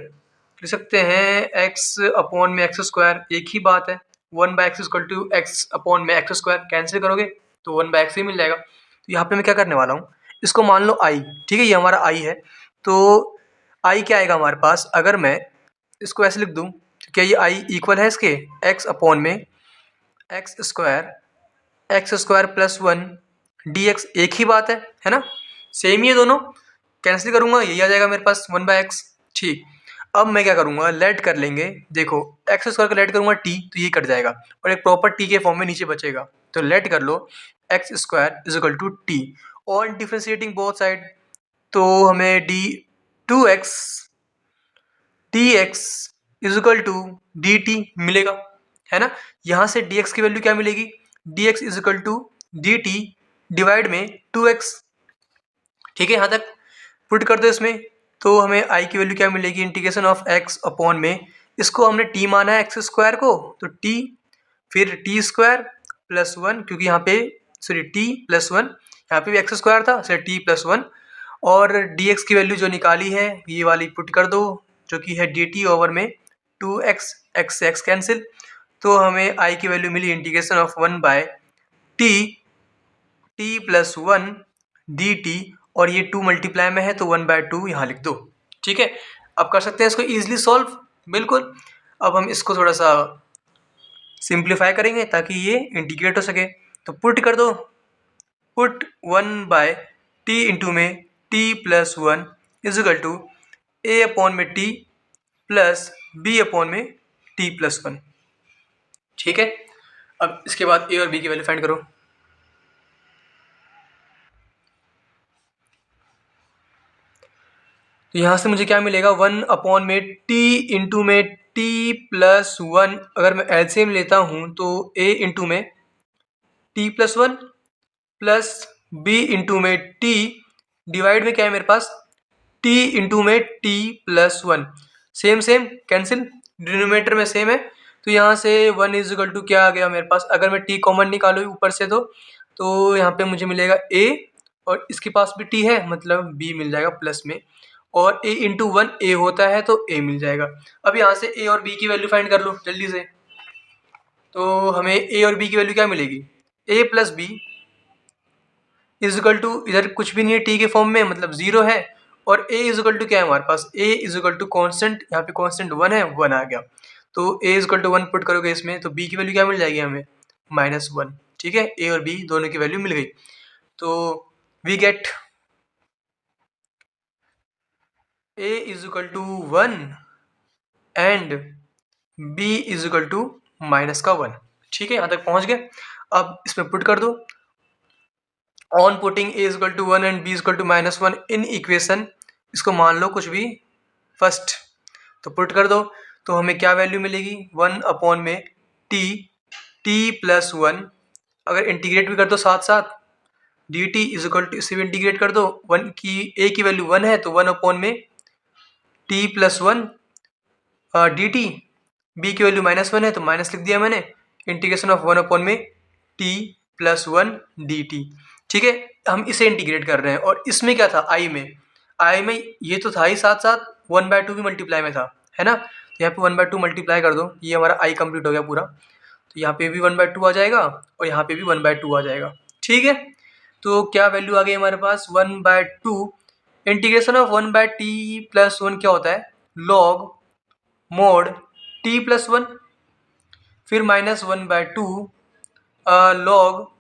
लिख सकते हैं x अपॉन में एक्स स्क्वायर, एक ही बात है। 1/x equal to x upon में एक्स स्क्वायर, कैंसिल करोगे तो 1/x ही मिल जाएगा। तो यहाँ पे मैं क्या करने वाला हूँ, इसको मान लो i, ठीक है, ये हमारा i है। तो i क्या आएगा हमारे पास, अगर मैं इसको ऐसे लिख दूँ, तो क्या ये i इक्वल है इसके x अपॉन में x square plus one D x, एक ही बात है ना, सेम ही है दोनों। कैंसिल करूंगा यही आ जाएगा मेरे पास 1/x, ठीक। अब मैं क्या करूंगा, लेट कर लेंगे, देखो एक्स स्क्वायर का लेट करूंगा टी, तो ये कट जाएगा और एक प्रॉपर टी के फॉर्म में नीचे बचेगा। तो लेट कर लो x square is equal to t, और डिफ्रेंशिएटिंग बोथ साइड, तो हमें d 2x d x is equal to d t मिलेगा, है ना। यहाँ से डी एक्स की वैल्यू क्या मिलेगी, d x is equal to d t divide में 2x, ठीक है। यहाँ तक पुट कर दो इसमें, तो हमें i की वैल्यू क्या मिलेगी, इंटीग्रेशन ऑफ x अपॉन में, इसको हमने t माना है एक्स स्क्वायर को, तो t, फिर टी स्क्वायर प्लस वन, क्योंकि यहाँ पे सॉरी t प्लस वन, यहाँ पे भी एक्स स्क्वायर था, सॉरी t प्लस वन, और dx की वैल्यू जो निकाली है ये वाली पुट कर दो, जो कि है dt ओवर में 2x, x से x कैंसिल, तो हमें i की वैल्यू मिली integration of 1/t t plus one d t, और ये 2 मल्टीप्लाई में है तो 1/2 यहाँ लिख दो, ठीक है। अब कर सकते हैं इसको ईजिली सॉल्व, बिल्कुल। अब हम इसको थोड़ा सा सिंप्लीफाई करेंगे ताकि ये इंटीग्रेट हो सके, तो पुट कर दो, पुट 1/t इंटू में t plus one is equal to a upon में t प्लस b अपॉन में t प्लस वन, ठीक है। अब इसके बाद a और b की वैल्यू फाइंड करो। तो यहाँ से मुझे क्या मिलेगा, 1 अपॉन में t इंटू में t प्लस वन, अगर मैं एलसीएम लेता हूँ तो a इंटू में t plus one plus b into में t डिवाइड में क्या है मेरे पास t इंटू में t plus one, same same cancel, denominator में सेम है, तो यहाँ से 1 इज इक्वल टू क्या आ गया मेरे पास, अगर मैं t कॉमन निकालूँ ऊपर से तो यहाँ पे मुझे मिलेगा a, और इसके पास भी t है, मतलब b मिल जाएगा प्लस में, और a इंटू वन a होता है तो a मिल जाएगा। अब यहाँ से a और b की वैल्यू फाइंड कर लो जल्दी से, तो हमें a और b की वैल्यू क्या मिलेगी, a plus b is equal to, इधर कुछ भी नहीं है t के फॉर्म में, मतलब 0 है, और a इज इक्वल टू क्या है हमारे पास, a is equal to constant, यहाँ पे कॉन्स्टेंट 1 है, 1 आ गया, तो a is equal to 1 put करोगे इसमें, तो b की वैल्यू क्या मिल जाएगी हमें, -1, ठीक है। a और b दोनों की वैल्यू मिल गई, तो we get a is equal to 1 and b is equal to -1, ठीक है। यहाँ तक पहुँच गए। अब इसमें पुट कर दो, on putting a is equal to 1 and b is equal to -1 in equation, इसको मान लो कुछ भी फर्स्ट, तो पुट कर दो, तो हमें क्या वैल्यू मिलेगी, 1 अपॉन में t प्लस वन, अगर इंटीग्रेट भी कर दो साथ साथ d t is equal to, इसे भी इंटीग्रेट कर दो, वन की a की वैल्यू 1 है तो 1 अपॉन में t plus one d t, b की वैल्यू -1 है तो माइनस लिख दिया मैंने, इंटीग्रेशन ऑफ 1 अपॉन में t plus one d t, ठीक है। हम इसे इंटीग्रेट कर रहे हैं, और इसमें क्या था, i में ये तो था ही साथ साथ 1/2 भी मल्टीप्लाई में था, है ना। तो यहाँ पे 1/2 मल्टीप्लाई कर दो, ये हमारा आई कंप्लीट हो गया पूरा। तो यहाँ पे भी 1/2 आ जाएगा और यहाँ पे भी 1/2 आ जाएगा। ठीक है, तो क्या वैल्यू आ गई हमारे पास 1/2। इंटीग्रेशन ऑफ 1/t+1 क्या होता है, लॉग मोड t+1, फिर -1/2 लॉग,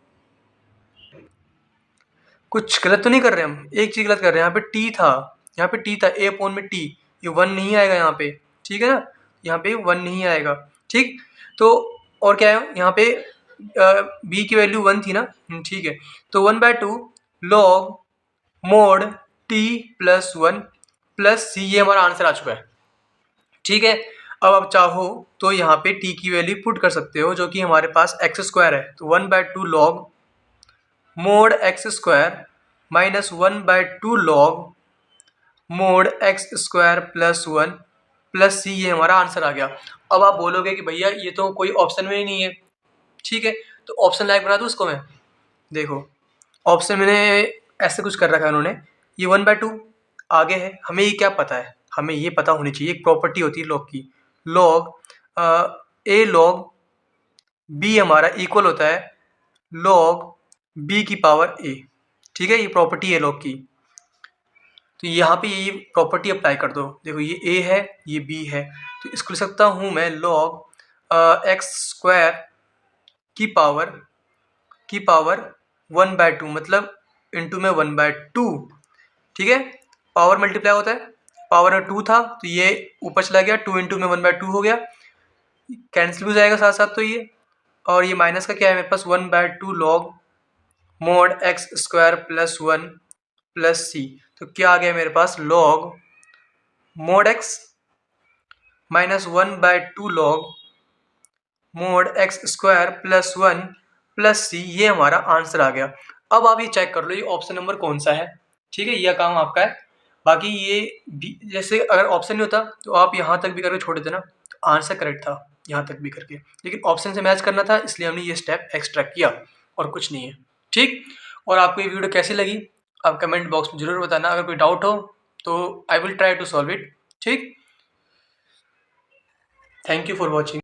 कुछ गलत तो नहीं कर रहे हम, एक चीज गलत कर रहे हैं, यहाँ पे टी था, यहाँ पे टी था, ए अपॉन में टी, ये 1 नहीं आएगा यहाँ पे, ठीक है ना, यहाँ पे 1 नहीं आएगा। ठीक, तो और क्या है यहाँ पे, बी की वैल्यू 1 थी ना, ठीक है, तो 1/2 log mode t+1 plus c, ये हमारा आंसर आ चुका है। ठीक है, अब आप चाहो तो यहाँ पे t की वैल्यू पुट कर सकते हो, जो कि हमारे पास x² है, तो 1/2 log mod x² -1/2 log mod x² +1 plus c, ये हमारा आंसर आ गया। अब आप बोलोगे कि भैया ये तो कोई ऑप्शन में ही नहीं है। ठीक है, तो ऑप्शन लाइक बना दूँ इसको मैं, देखो ऑप्शन मैंने ऐसे कुछ कर रखा है उन्होंने, ये 1/2 आगे है, हमें ये क्या पता है, हमें ये पता होनी चाहिए, एक प्रॉपर्टी होती है लॉग की, लॉग ए लॉग बी हमारा इक्वल होता है लॉग बी की पावर ए। ठीक है, ये प्रॉपर्टी है लॉग की, तो यहाँ पे ये प्रॉपर्टी अप्लाई कर दो। देखो ये ए है, ये बी है, तो इसको लिख सकता हूँ मैं लॉग x² की पावर 1/2, मतलब इंटू में 1/2। ठीक है, पावर मल्टीप्लाई होता है, पावर में 2 था तो ये ऊपर चला गया, 2 इंटू में 1/2 हो गया, कैंसिल हो जाएगा साथ साथ, तो ये और ये माइनस का क्या है मेरे पास 1/2 log mod x² +1 plus c, तो क्या आ गया मेरे पास log mod x -1/2 log mod x² +1 plus c, ये हमारा आंसर आ गया। अब आप ये चेक कर लो ये ऑप्शन नंबर कौन सा है। ठीक है, यह काम आपका है। बाकी ये जैसे अगर ऑप्शन नहीं होता तो आप यहाँ तक भी करके छोड़ देते ना, तो आंसर करेक्ट था यहाँ तक भी करके, लेकिन ऑप्शन से मैच करना था इसलिए हमने ये स्टेप एक्स्ट्रा किया और कुछ नहीं है। ठीक, और आपको ये वीडियो कैसी लगी आप कमेंट बॉक्स में ज़रूर बताना, अगर कोई डाउट हो तो I will try to solve it. ठीक, थैंक यू फॉर वॉचिंग।